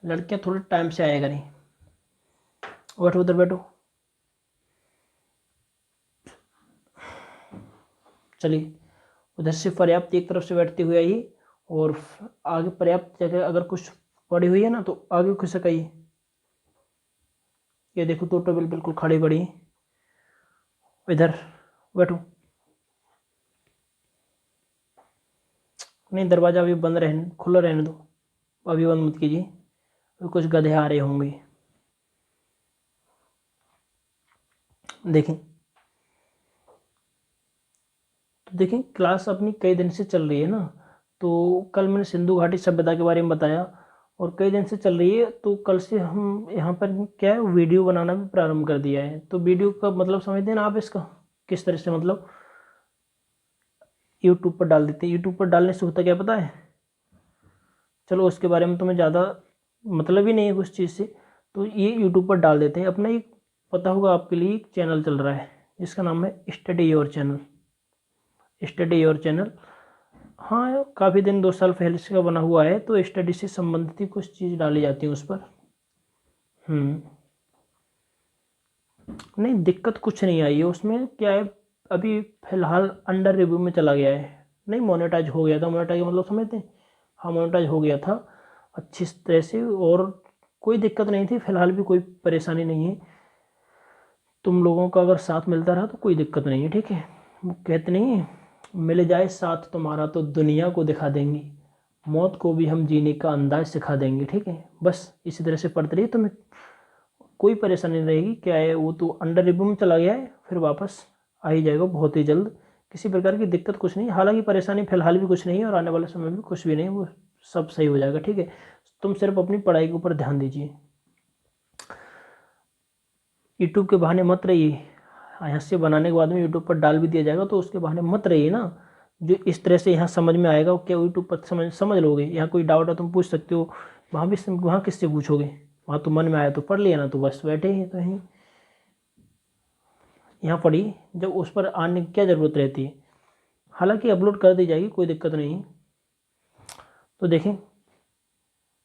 लड़कियां थोड़े टाइम से आएगा नहीं। बैठो उधर बैठो। चलिए उधर से पर्याप्त एक तरफ से बैठते हुए आइए और आगे पर्याप्त जगह अगर कुछ पड़ी हुई है ना तो आगे खिसक आइए। ये देखो दो टेबल बिल्कुल खड़ी पड़ी है। इधर बैठो। नहीं, दरवाजा अभी बंद रहने, खुला रहने दो, अभी बंद मत कीजिए, अभी कुछ गधे आ रहे होंगे। देखें तो देखें, क्लास अपनी कई दिन से चल रही है ना। तो कल मैंने सिंधु घाटी सभ्यता के बारे में बताया और कई दिन से चल रही है, तो कल से हम यहाँ पर क्या है, वीडियो बनाना भी प्रारंभ कर दिया है। तो वीडियो का मतलब समझते हैं ना आप इसका, किस तरह से मतलब यूट्यूब पर डाल देते हैं। यूट्यूब पर डालने से होता क्या पता है, चलो उसके बारे में तो मैं ज़्यादा मतलब ही नहीं है उस चीज़ से, तो ये यूट्यूब पर डाल देते हैं। अपना एक पता होगा आपके लिए, एक चैनल चल रहा है जिसका नाम है study your channel. Study your channel, हाँ काफ़ी दिन 2 साल पहले से का बना हुआ है। तो स्टडी से संबंधित ही कुछ चीज़ डाली जाती है उस पर। नहीं, दिक्कत कुछ नहीं आई है उसमें। क्या है, अभी फ़िलहाल अंडर रिव्यू में चला गया है। नहीं, मोनेटाइज हो गया था। मोनेटाइज मतलब समझते हैं, हाँ मोनेटाइज हो गया था अच्छी तरह से, और कोई दिक्कत नहीं थी। फ़िलहाल भी कोई परेशानी नहीं है। तुम लोगों का अगर साथ मिलता रहा तो कोई दिक्कत नहीं है, ठीक है। वो कहते नहीं है, मिल जाए साथ तुम्हारा तो दुनिया को दिखा देंगे, मौत को भी हम जीने का अंदाज सिखा देंगे, ठीक है। बस इसी तरह से पढ़ते रहिए, तुम्हें कोई परेशानी नहीं रहेगी। क्या है, वो तो अंडर रिव्यू में चला गया है, फिर वापस आ ही जाएगा बहुत ही जल्द। किसी प्रकार की दिक्कत कुछ नहीं, हालांकि परेशानी फिलहाल भी कुछ नहीं है और आने वाले समय में कुछ भी नहीं, वो सब सही हो जाएगा, ठीक है। तुम सिर्फ अपनी पढ़ाई के ऊपर ध्यान दीजिए। यूट्यूब के बहाने मत रहिए, यहाँ से बनाने के बाद में यूट्यूब पर डाल भी दिया जाएगा तो उसके बहाने मत रहिए ना। जो इस तरह से यहाँ समझ में आएगा, क्या यूट्यूब पर समझ लोगे। यहाँ कोई डाउट है तुम पूछ सकते हो, वहाँ भी वहाँ किससे पूछोगे। वहाँ तो मन में आया तो पढ़ लिया, ना तो बस बैठे ही तो यहीं यहाँ पढ़ी, जब उस पर आने की क्या ज़रूरत रहती है। हालांकि अपलोड कर दी जाएगी, कोई दिक्कत नहीं है। तो देखें,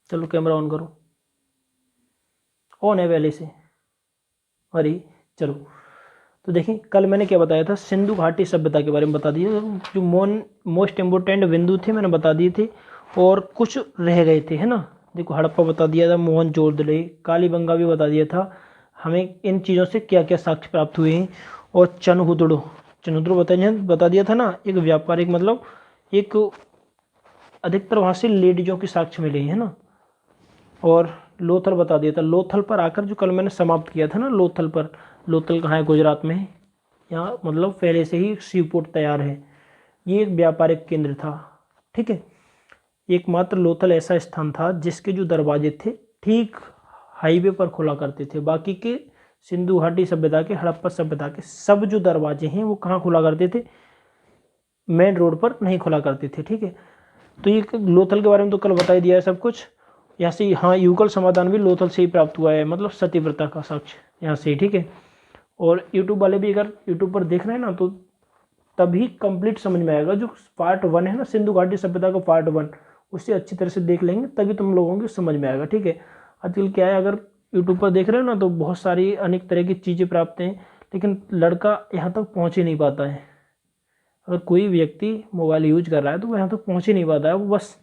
चलो कैमरा ऑन करो, ऑन है पहले से। अरे चलो, तो देखें कल मैंने क्या बताया था, सिंधु घाटी सभ्यता के बारे में बता दिया। जो मोस्ट इम्पोर्टेंट बिंदु थे मैंने बता दिए थे, और कुछ रह गए थे, है ना। देखो हड़प्पा बता दिया था, मोहनजोदड़ो, कालीबंगा भी बता दिया था। हमें इन चीज़ों से क्या क्या साक्ष्य प्राप्त हुए हैं। और चनहुदड़ो बता दिया था ना, एक व्यापारिक मतलब एक अधिकतर वहाँ से लेडीजों के साक्ष्य मिले हैं ना। और लोथल बता दिया था। लोथल पर आकर जो कल मैंने समाप्त किया था ना, लोथल पर, लोथल कहाँ है, गुजरात में है। यहाँ मतलब पहले से ही सी पोर्ट तैयार है। ये एक व्यापारिक केंद्र था, ठीक है। एकमात्र लोथल ऐसा स्थान था जिसके जो दरवाजे थे ठीक हाईवे पर खुला करते थे। बाकी के सिंधु घाटी सभ्यता के, हड़प्पा सभ्यता के सब जो दरवाजे हैं वो कहाँ खुला करते थे, मेन रोड पर नहीं खुला करते थे, ठीक है। तो ये लोथल के बारे में तो कल बता ही दिया है सब कुछ। यहाँ से हाँ, युगल समाधान भी लोथल से ही प्राप्त हुआ है, मतलब सतीव्रता का साक्ष्य यहाँ से, ठीक है। और यूट्यूब वाले भी अगर यूट्यूब पर देख रहे हैं ना तो तभी कंप्लीट समझ में आएगा। जो पार्ट 1 है ना सिंधु घाटी सभ्यता का पार्ट 1, उसे अच्छी तरह से देख लेंगे तभी तुम लोगों को समझ में आएगा, ठीक है। आजकल क्या है, अगर यूट्यूब पर देख रहे हो ना तो बहुत सारी अनेक तरह की चीज़ें प्राप्त हैं, लेकिन लड़का यहाँ तक पहुँच ही नहीं पाता है। अगर कोई व्यक्ति मोबाइल यूज कर रहा है तो वो यहाँ तक पहुँच ही नहीं पाता है। वो बस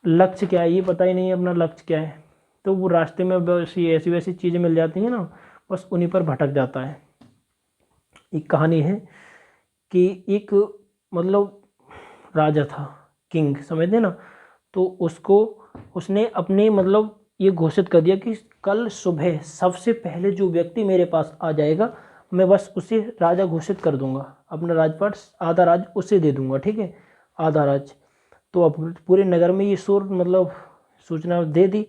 लक्ष्य क्या है ये पता ही नहीं है, अपना लक्ष्य क्या है। तो वो रास्ते में वैसी ऐसी वैसी चीज़ें मिल जाती हैं ना, बस उन्हीं पर भटक जाता है। एक कहानी है कि एक मतलब राजा था, किंग समझते ना। तो उसने अपने मतलब ये घोषित कर दिया कि कल सुबह सबसे पहले जो व्यक्ति मेरे पास आ जाएगा मैं बस उसे राजा घोषित कर दूंगा, अपना राजपाट आधा राज उसे दे दूंगा, ठीक है, आधा राज। तो अब पूरे नगर में ये शोर मतलब सूचना दे दी।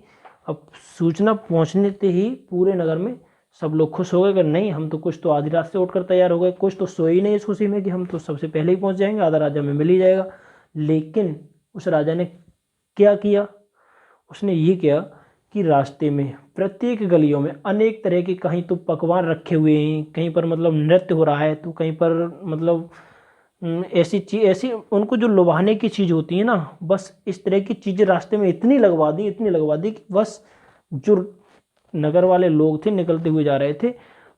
अब सूचना पहुंचने से ही पूरे नगर में सब लोग खुश हो गए कि नहीं, हम तो कुछ तो आधी रात से उठकर तैयार हो गए, कुछ तो सोए ही नहीं इस खुशी में कि हम तो सबसे पहले ही पहुंच जाएंगे, आधा राजा में मिल ही जाएगा। लेकिन उस राजा ने क्या किया, उसने ये किया कि रास्ते में प्रत्येक गलियों में अनेक तरह के, कहीं तो पकवान रखे हुए हैं, कहीं पर मतलब नृत्य हो रहा है, तो कहीं पर मतलब ऐसी उनको जो लुभाने की चीज़ होती है ना, बस इस तरह की चीज़ें रास्ते में इतनी लगवा दी कि बस जो नगर वाले लोग थे निकलते हुए जा रहे थे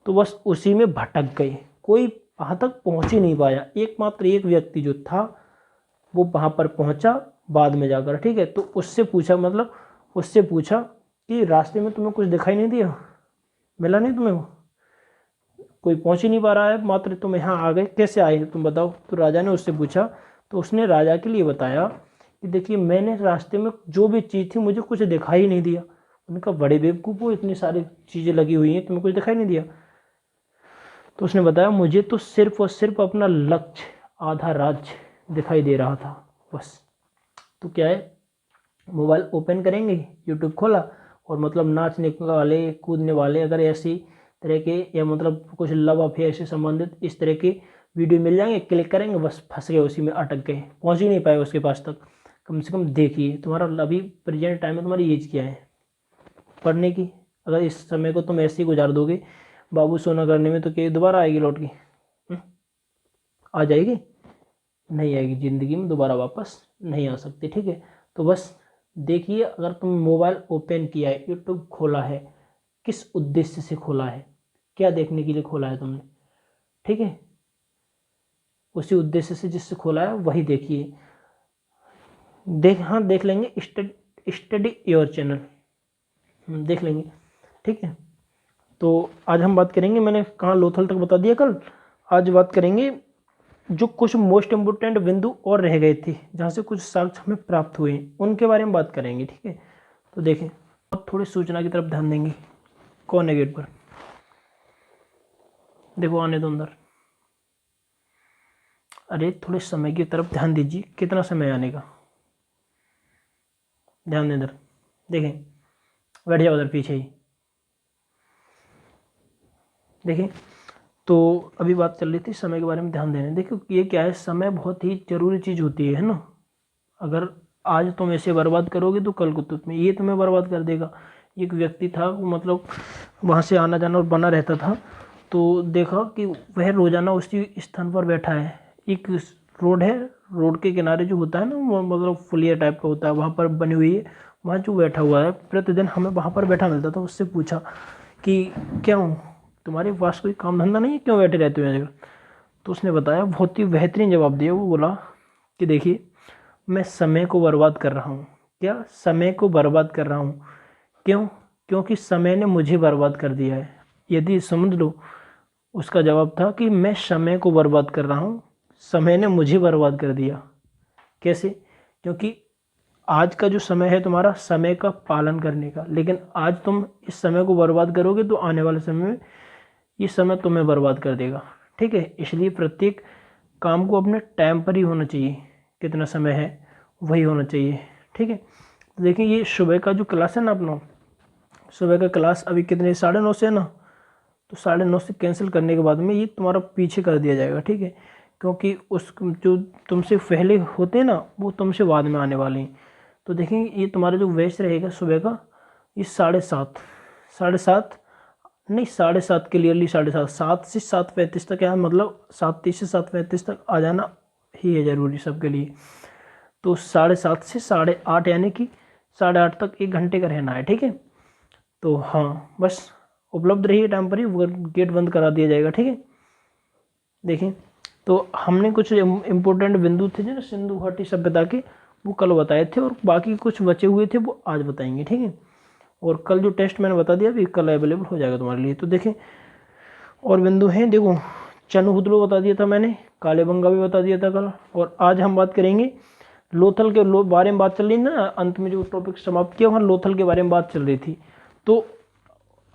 तो बस उसी में भटक गए, कोई वहाँ तक पहुँच ही नहीं पाया। एकमात्र एक व्यक्ति जो था वो वहाँ पर पहुँचा बाद में जाकर, ठीक है। तो उससे पूछा कि रास्ते में तुम्हें कुछ दिखाई नहीं दिया, मिला नहीं तुम्हें, वो कोई पहुँच ही नहीं पा रहा है, मात्र तुम यहाँ आ गए, कैसे आए तुम बताओ। तो राजा ने उससे पूछा, तो उसने राजा के लिए बताया कि देखिए मैंने रास्ते में जो भी चीज़ थी मुझे कुछ दिखाई नहीं दिया। उन्होंने कहा बड़े बेवकूफ़ हो, इतनी सारी चीज़ें लगी हुई हैं तुम्हें कुछ दिखाई नहीं दिया। तो उसने बताया मुझे तो सिर्फ और सिर्फ अपना लक्ष्य, आधा राज्य दिखाई दे रहा था बस। तो क्या है, मोबाइल ओपन करेंगे, यूट्यूब खोला और मतलब नाचने वाले कूदने वाले अगर ऐसी तरह के या मतलब कुछ लव अफेयर से संबंधित इस तरह के वीडियो मिल जाएंगे, क्लिक करेंगे, बस फंस गए उसी में, अटक गए, पहुंच ही नहीं पाए उसके पास तक। कम से कम देखिए तुम्हारा अभी प्रेजेंट टाइम में तुम्हारी एज क्या है पढ़ने की, अगर इस समय को तुम ऐसे ही गुजार दोगे बाबू सोना करने में, तो क्या दोबारा आएगी लौट की? आ जाएगी? नहीं आएगी, ज़िंदगी में दोबारा वापस नहीं आ सकती, ठीक है। तो बस देखिए, अगर तुम मोबाइल ओपन किया है, यूट्यूब खोला है, किस उद्देश्य से खोला है, क्या देखने के लिए खोला है तुमने, ठीक है, उसी उद्देश्य से जिससे खोला है वही देखिए। देख लेंगे, स्टडी योर चैनल देख लेंगे, ठीक है। तो आज हम बात करेंगे, मैंने कहाँ लोथल तक बता दिया कल, आज बात करेंगे जो कुछ मोस्ट इम्पोर्टेंट बिंदु और रह गए थे जहाँ से कुछ साक्ष्य हमें प्राप्त हुए, उनके बारे में बात करेंगे, ठीक है। तो देखें, अब थोड़ी सूचना की तरफ ध्यान देंगे। कौन है गेट पर? देखो आने दो अंदर। अरे थोड़े समय की तरफ ध्यान दीजिए, कितना समय आने का, ध्यान दें इधर, देखें, बैठ जाओ उधर पीछे ही, देखें। तो अभी बात चल रही थी समय के बारे में ध्यान देने। देखो ये क्या है, समय बहुत ही जरूरी चीज़ होती है ना। अगर आज तुम ऐसे बर्बाद करोगे तो कल को तुम्हें ये तुम्हें बर्बाद कर देगा। एक व्यक्ति था, वो मतलब वहाँ से आना जाना और बना रहता था, तो देखा कि वह रोजाना उसी स्थान पर बैठा है। एक रोड है, रोड के किनारे जो होता है ना, वो मतलब फुलिया टाइप का होता है, वहाँ पर बनी हुई है, वहाँ जो बैठा हुआ है, प्रतिदिन हमें वहाँ पर बैठा मिलता था। उससे पूछा कि क्यों, तुम्हारे पास कोई काम धंधा नहीं है, क्यों बैठे रहते हो जगह? तो उसने बताया, बहुत ही बेहतरीन जवाब दिया। वो बोला कि देखिए मैं समय को बर्बाद कर रहा हूँ। क्या? समय को बर्बाद कर रहा हूँ। क्यों? क्योंकि समय ने मुझे बर्बाद कर दिया है। यदि समझ लो, उसका जवाब था कि मैं समय को बर्बाद कर रहा हूँ, समय ने मुझे बर्बाद कर दिया। कैसे? क्योंकि आज का जो समय है तुम्हारा समय का पालन करने का, लेकिन आज तुम इस समय को बर्बाद करोगे तो आने वाले समय में ये समय तुम्हें बर्बाद कर देगा, ठीक है। इसलिए प्रत्येक काम को अपने टाइम पर ही होना चाहिए, कितना समय है वही होना चाहिए, ठीक है। तो देखिए ये सुबह का जो क्लास है ना अपना, सुबह का क्लास अभी कितने 9:30 से है ना, तो 9:30 से कैंसिल करने के बाद में ये तुम्हारा पीछे कर दिया जाएगा, ठीक है। क्योंकि उस जो तुमसे पहले होते हैं ना, वो तुमसे बाद में आने वाले हैं। तो देखेंगे ये तुम्हारा जो वेस्ट रहेगा सुबह का, ये 7:30 नहीं 7:30 क्लियरली 7:30, 7 से 7:35 तक है, मतलब 7:30 से 7:35 तक आ जाना ही है ज़रूरी सबके लिए। तो 7:30 से 8:30 यानी कि 8:30 तक 1 घंटे का रहना है, ठीक है। तो हाँ बस उपलब्ध रहिए टाइम पर ही, गेट बंद करा दिया जाएगा, ठीक है। देखें, तो हमने कुछ इम्पोर्टेंट बिंदु थे जो सिंधु घाटी सभ्यता के, वो कल बताए थे, और बाकी कुछ बचे हुए थे वो आज बताएंगे, ठीक है। और कल जो टेस्ट मैंने बता दिया, अभी कल अवेलेबल हो जाएगा तुम्हारे लिए। तो देखें और बिंदु हैं, देखो चनुहुदलो बता दिया था मैंने, कालेबंगा भी बता दिया था कल, और आज हम बात करेंगे लोथल के बारे में बात चल रही ना, अंत में जो टॉपिक समाप्त किया वहाँ लोथल के बारे में बात चल रही थी। तो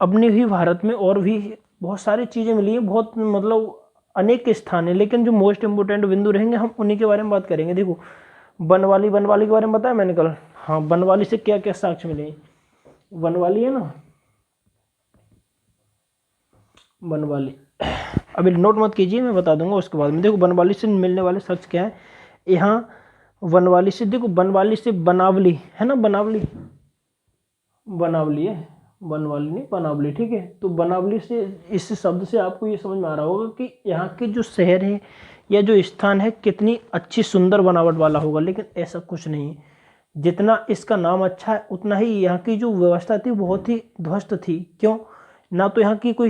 अपने ही भारत में और भी बहुत सारी चीज़ें मिली हैं, बहुत मतलब अनेक स्थान है, लेकिन जो मोस्ट इम्पोर्टेंट बिंदु रहेंगे हम उन्हीं के बारे में बात करेंगे। देखो बनवाली के बारे में बताया मैंने कल, हाँ बनवाली से क्या क्या साक्ष्य मिले। बनवाली है ना, बनवाली अभी नोट मत कीजिए, मैं बता दूंगा उसके बाद में। देखो बनवाली से मिलने वाले साक्ष्य क्या है यहाँ, बनवाली से देखो, बनवाली से बनावली है ना, बनावली है, बनवाली नहीं बनावली, ठीक है। तो बनावली से, इस शब्द से आपको ये समझ में आ रहा होगा कि यहाँ के जो शहर है यह जो स्थान है कितनी अच्छी सुंदर बनावट वाला होगा, लेकिन ऐसा कुछ नहीं है। जितना इसका नाम अच्छा है उतना ही यहाँ की जो व्यवस्था थी बहुत ही ध्वस्त थी। क्यों? ना तो यहाँ की कोई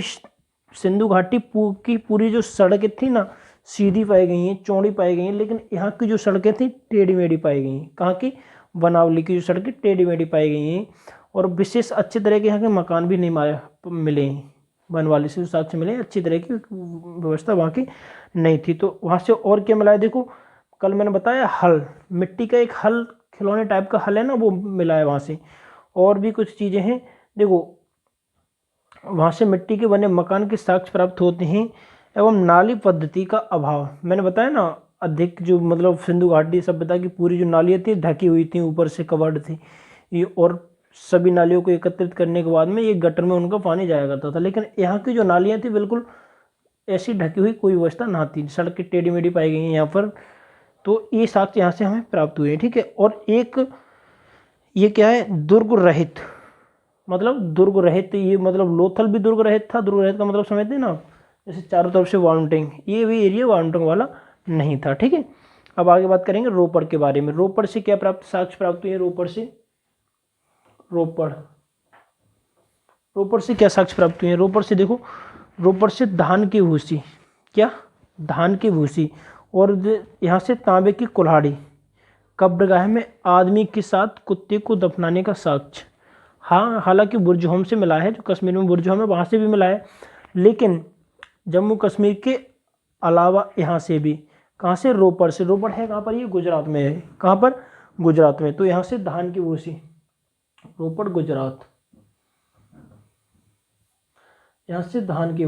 सिंधु घाटी की पूरी जो सड़कें थी ना सीधी पाई गई हैं, चौड़ी पाई गई हैं, लेकिन यहाँ की जो सड़कें थी टेढ़ी मेढ़ी पाई गई हैं। कहाँ की? बनावली की जो सड़कें टेढ़ी मेढ़ी पाई गई हैं। और विशेष अच्छे तरह के यहाँ के मकान भी नहीं मिले हैं। बनवाली से जो साक्ष्य मिले अच्छी तरह की व्यवस्था वहाँ की नहीं थी। तो वहाँ से और क्या मिला है देखो, कल मैंने बताया हल, मिट्टी का एक हल, खिलौने टाइप का हल है ना, वो मिला है वहाँ से। और भी कुछ चीज़ें हैं देखो, वहाँ से मिट्टी के बने मकान के साक्ष्य प्राप्त होते हैं। एवं नाली पद्धति का अभाव, मैंने बताया ना, अधिक जो मतलब सिंधु घाटी सभ्यता की पूरी जो नालियाँ थी ढकी हुई थी, ऊपर से कवर्ड थी ये, और सभी नालियों को एकत्रित करने के बाद में ये गटर में उनका पानी जाया करता था। लेकिन यहाँ की जो नालियाँ थी बिल्कुल ऐसी ढकी हुई कोई व्यवस्था ना थी, सड़कें टेढ़ी मेढ़ी पाई गई हैं यहाँ पर। तो ये साक्ष्य यहाँ से हमें प्राप्त हुए हैं, ठीक है। और एक ये क्या है, दुर्ग रहित, मतलब दुर्ग रहित, ये मतलब लोथल भी दुर्ग रहित था। दुर्ग रहित का मतलब समझते हैं ना, जैसे चारों तरफ से वाउंटिंग, ये भी एरिया वाउंटिंग वाला नहीं था, ठीक है। अब आगे बात करेंगे रोपड़ के बारे में। रोपड़ से क्या प्राप्त साक्ष्य प्राप्त हुए? रोपड़ से क्या साक्ष्य प्राप्त हुए? रोपड़ से देखो, रोपड़ से धान की भूसी, क्या? धान की भूसी। और यहाँ से तांबे की कुल्हाड़ी, कब्रगाह में आदमी के साथ कुत्ते को दफनाने का साक्ष्य। हाँ, हालांकि बुर्जहोम से मिला है, जो कश्मीर में बुर्जहोम है वहाँ से भी मिला है, लेकिन जम्मू कश्मीर के अलावा यहाँ से भी। कहाँ से? रोपड़ से। रोपड़ है कहाँ पर? ये गुजरात में है। कहाँ पर? गुजरात में। तो यहाँ से धान की भूसी, रोपड़ गुजरात, यहाँ से धान की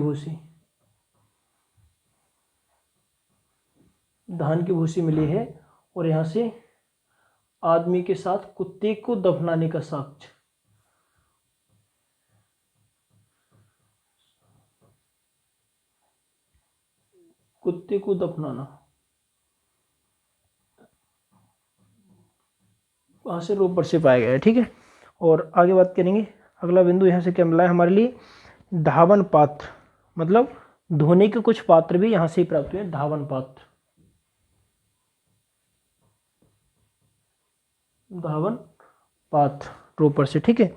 भूसी मिली है। और यहाँ से आदमी के साथ कुत्ते को दफनाने का साक्ष्य। कुत्ते को दफनाना वहाँ से रोपड़ से पाया गया है, ठीक है। और आगे बात करेंगे, अगला बिंदु यहाँ से क्या मिला है हमारे लिए? धावन पात्र, मतलब धोने के कुछ पात्र भी यहाँ से ही प्राप्त हुए। धावन पात्र रोपड़ से, ठीक है।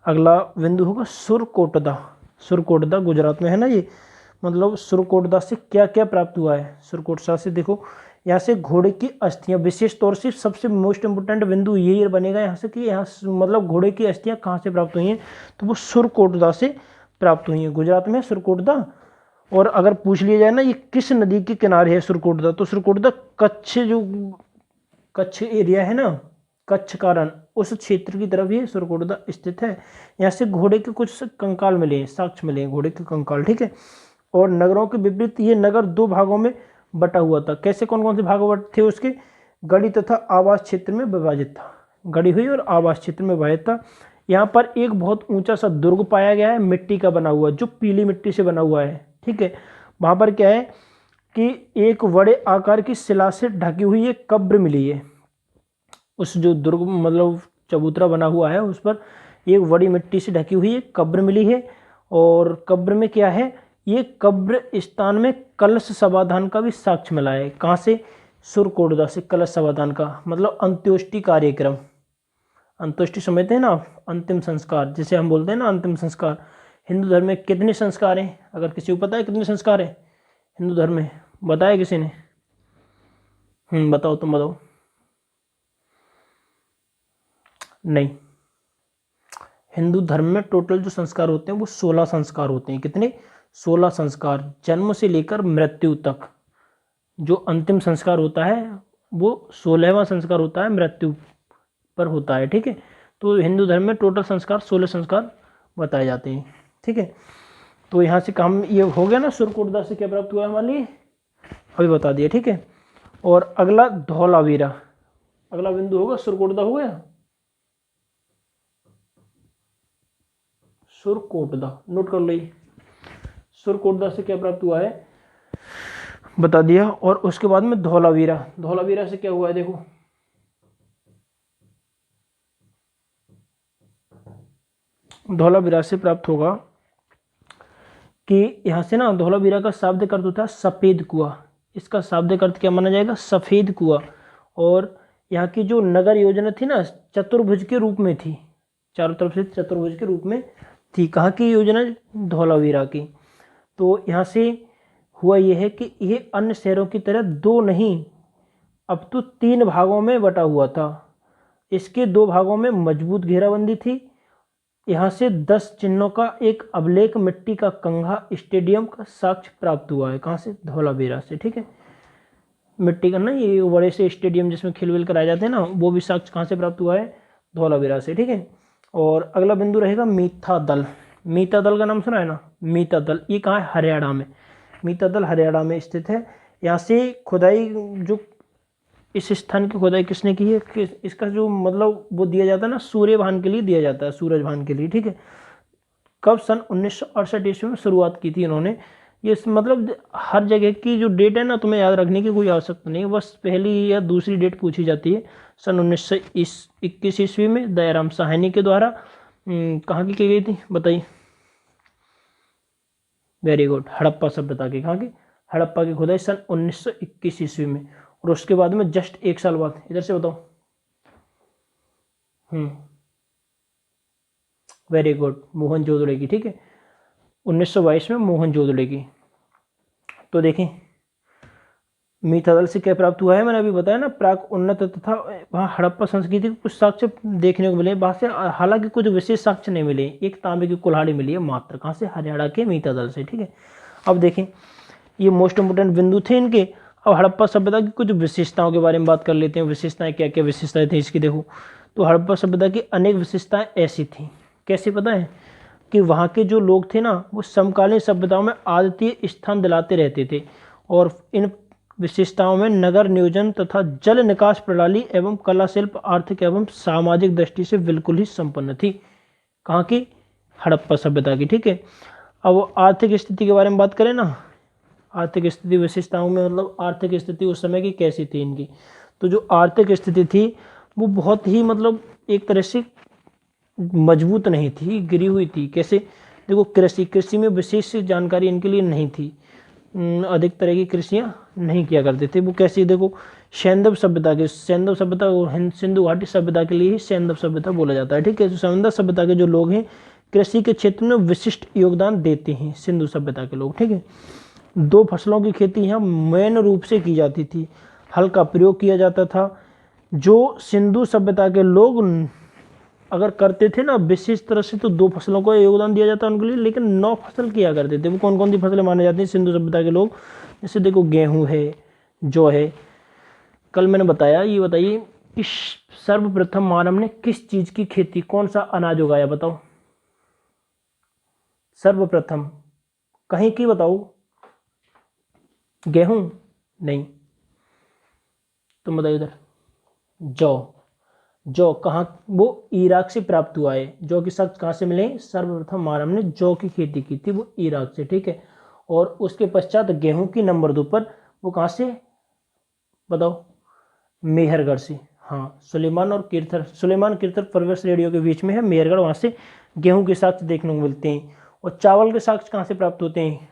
अगला बिंदु होगा सुरकोटदा। सुरकोटदा गुजरात में है ना ये, मतलब सुरकोटदा से क्या क्या प्राप्त हुआ है? सुरकोटदा से देखो, यहाँ से घोड़े की अस्थियां, विशेष तौर से सबसे मोस्ट इंपोर्टेंट बिंदु यही बनेगा यहाँ से कि यहाँ मतलब घोड़े की अस्थियां कहाँ से प्राप्त हुई हैं? तो वो सुरकोटदा से प्राप्त हुई हैं। गुजरात में सुरकोटदा। और अगर पूछ लिया जाए ना ये किस नदी के किनारे है सुरकोटदा, तो सुरकोटदा कच्छ एरिया है ना, कच्छ का रण, उस क्षेत्र की तरफ ये सुरकोटदा स्थित है। यहाँ से घोड़े के कुछ कंकाल मिले हैं, साक्ष्य मिले हैं घोड़े के कंकाल, ठीक है। और नगरों के विपरीत ये नगर दो भागों में बटा हुआ था। कैसे, कौन कौन से भाग थे उसके? गढ़ी तथा आवास क्षेत्र में विभाजित था। गढ़ी हुई और आवास क्षेत्र में विभाजित था। यहाँ पर एक बहुत ऊंचा सा दुर्ग पाया गया है, मिट्टी का बना हुआ, जो पीली मिट्टी से बना हुआ है, ठीक है। वहाँ पर क्या है कि एक बड़े आकार की शिला से ढकी हुई एक कब्र मिली है। उस जो दुर्ग मतलब चबूतरा बना हुआ है उस पर एक बड़ी मिट्टी से ढकी हुई एक कब्र मिली है। और कब्र में क्या है, ये कब्र स्थान में कलश समाधान का भी साक्ष्य मिला है। कहाँ से? सुरकोटदा से कलश समाधान का, मतलब अंत्योष्टि कार्यक्रम। अंत्योष्टि समझते हैं ना, अंतिम संस्कार, जिसे हम बोलते हैं ना अंतिम संस्कार। हिंदू धर्म में कितने संस्कार हैं? अगर किसी को पता है कितने संस्कार हैं हिंदू धर्म में? बताया किसी ने? बताओ, तुम बताओ। नहीं, हिंदू धर्म में टोटल जो संस्कार होते हैं वो 16 संस्कार होते हैं। कितने? 16 संस्कार। जन्म से लेकर मृत्यु तक जो अंतिम संस्कार होता है वो 16वां संस्कार होता है, मृत्यु पर होता है, ठीक है। तो हिंदू धर्म में टोटल संस्कार 16 संस्कार बताए जाते हैं, ठीक है। तो यहाँ से काम ये हो गया ना, सुरकोटदा से क्या प्राप्त हुआ हमारे लिए, अभी बता दिया, ठीक है। और अगला धौलावीरा, अगला बिंदु होगा सुरकोटदा, हो गया सुरकोटदा, नोट कर लो। सुरकोटदा से क्या प्राप्त हुआ है बता दिया। और उसके बाद में धौलावीरा, धौलावीरा से क्या हुआ है देखो, धौलावीरा से प्राप्त होगा कि यहाँ से ना धौलावीरा का शब्द अर्थ होता है सफेद कुआं। इसका शाब्दिक अर्थ क्या माना जाएगा? सफ़ेद कुआं। और यहाँ की जो नगर योजना थी ना, चतुर्भुज के रूप में थी, चारों तरफ से चतुर्भुज के रूप में थी। कहाँ की योजना? धौलावीरा की। तो यहाँ से हुआ यह है कि ये अन्य शहरों की तरह 2 नहीं, अब तो 3 भागों में बटा हुआ था। इसके 2 भागों में मजबूत घेराबंदी थी। यहाँ से 10 चिन्हों का एक अभिलेख मिट्टी का कंघा स्टेडियम का साक्ष्य प्राप्त हुआ है। कहाँ से? धौलावीरा से। ठीक है, मिट्टी का ना ये बड़े से स्टेडियम जिसमें खेल वेल कराए जाते हैं ना, वो भी साक्ष्य कहाँ से प्राप्त हुआ है? धौलावीरा से। ठीक है, और अगला बिंदु रहेगा मीठा दल। मीठा दल का नाम सुना है ना? मीठा दल ये कहाँ है? हरियाणा में। मीठा दल हरियाणा में स्थित है। यहाँ से खुदाई, जो इस स्थान की खुदाई किसने की है? कि इसका जो मतलब वो दिया जाता है ना, सूर्यभान के लिए दिया जाता है, सूरजभान के लिए। ठीक है, कब? सन 1968 ईस्वी में शुरुआत की थी इन्होंने। ये मतलब हर जगह की जो डेट है ना, तुम्हें याद रखने की कोई आवश्यकता नहीं है, बस पहली या दूसरी डेट पूछी जाती है। सन 1921 ईस्वी में दयाराम साहनी के द्वारा कहाँ की गई थी? बताइए। वेरी गुड, हड़प्पा सभ्यता की। कहाँ की? हड़प्पा की खुदाई सन 1921 ईस्वी में। और उसके बाद में जस्ट 1 साल बाद, इधर से बताओ। वेरी गुड, मोहनजोदड़ो की। ठीक है, 1922 में मोहनजोदड़ो की। तो देखें मीठा दल से क्या प्राप्त हुआ है, मैंने अभी बताया ना, प्राक उन्नत तथा वहाँ हड़प्पा संस्कृति के कुछ साक्ष्य देखने को मिले वहाँ से। हालांकि कुछ विशेष साक्ष्य नहीं मिले, एक तांबे की कुल्हाड़ी मिली है मात्र। कहाँ से? हरियाणा के मीठा दल से। ठीक है, अब देखें ये मोस्ट इंपोर्टेंट बिंदु थे इनके। अब हड़प्पा सभ्यता की कुछ विशेषताओं के बारे में बात कर लेते हैं। विशेषताएं क्या क्या विशेषताएं थी इसकी? देखो, तो हड़प्पा सभ्यता की अनेक विशेषताएं ऐसी थी। कैसे? पता है कि वहाँ के जो लोग थे ना, वो समकालीन सभ्यताओं में आद्वितीय स्थान दिलाते रहते थे। और इन विशेषताओं में नगर नियोजन तथा जल निकास प्रणाली एवं कला शिल्प आर्थिक एवं सामाजिक दृष्टि से बिल्कुल ही संपन्न थी। कहाँ की? हड़प्पा सभ्यता की। ठीक है, अब आर्थिक स्थिति के बारे में बात करें ना, आर्थिक स्थिति विशेषताओं में मतलब आर्थिक स्थिति उस समय की कैसी थी इनकी? तो जो आर्थिक स्थिति थी वो बहुत ही मतलब एक तरह से मजबूत नहीं थी, गिरी हुई थी। कैसे? देखो, कृषि में विशेष जानकारी इनके लिए नहीं थी, अधिक तरह की कृषियाँ नहीं किया करते थे वो। कैसे? देखो, सैंधव सभ्यता के, सैंधव सभ्यता सिंधु घाटी सभ्यता के लिए ही सैंधव सभ्यता बोला जाता है। ठीक है, तो सैंधव सभ्यता के जो लोग हैं कृषि के क्षेत्र में विशिष्ट योगदान देते हैं सिंधु सभ्यता के लोग। ठीक है, 2 फसलों की खेती यहाँ मेन रूप से की जाती थी, हल का प्रयोग किया जाता था। जो सिंधु सभ्यता के लोग अगर करते थे ना विशेष तरह से, तो 2 फसलों का योगदान दिया जाता है उनके लिए, लेकिन 9 फसल किया करते थे। वो कौन कौन सी फसलें माने जाती हैं सिंधु सभ्यता के लोग? जैसे देखो, गेहूं है, जौ है। कल मैंने बताया, ये बताइए कि सर्वप्रथम मानव ने किस चीज की खेती, कौन सा अनाज उगाया? बताओ सर्वप्रथम, कहीं की बताओ। गेहूं नहीं, तुम बताइए उधर। जौ। जौ कहाँ? वो इराक से प्राप्त हुआ है। जौ के साथ कहाँ से मिले? सर्वप्रथम मानव ने जौ की खेती की थी वो इराक से। ठीक है, और उसके पश्चात गेहूं की नंबर 2 पर वो कहाँ से? बताओ। मेहरगढ़ से। हाँ, सुलेमान और कीर्थर, सुलेमान कीर्थर परवेश रेडियो के बीच में है मेहरगढ़, वहाँ से गेहूं के साक्ष्य देखने को मिलते हैं। और चावल के साक्ष्य कहाँ से प्राप्त होते हैं?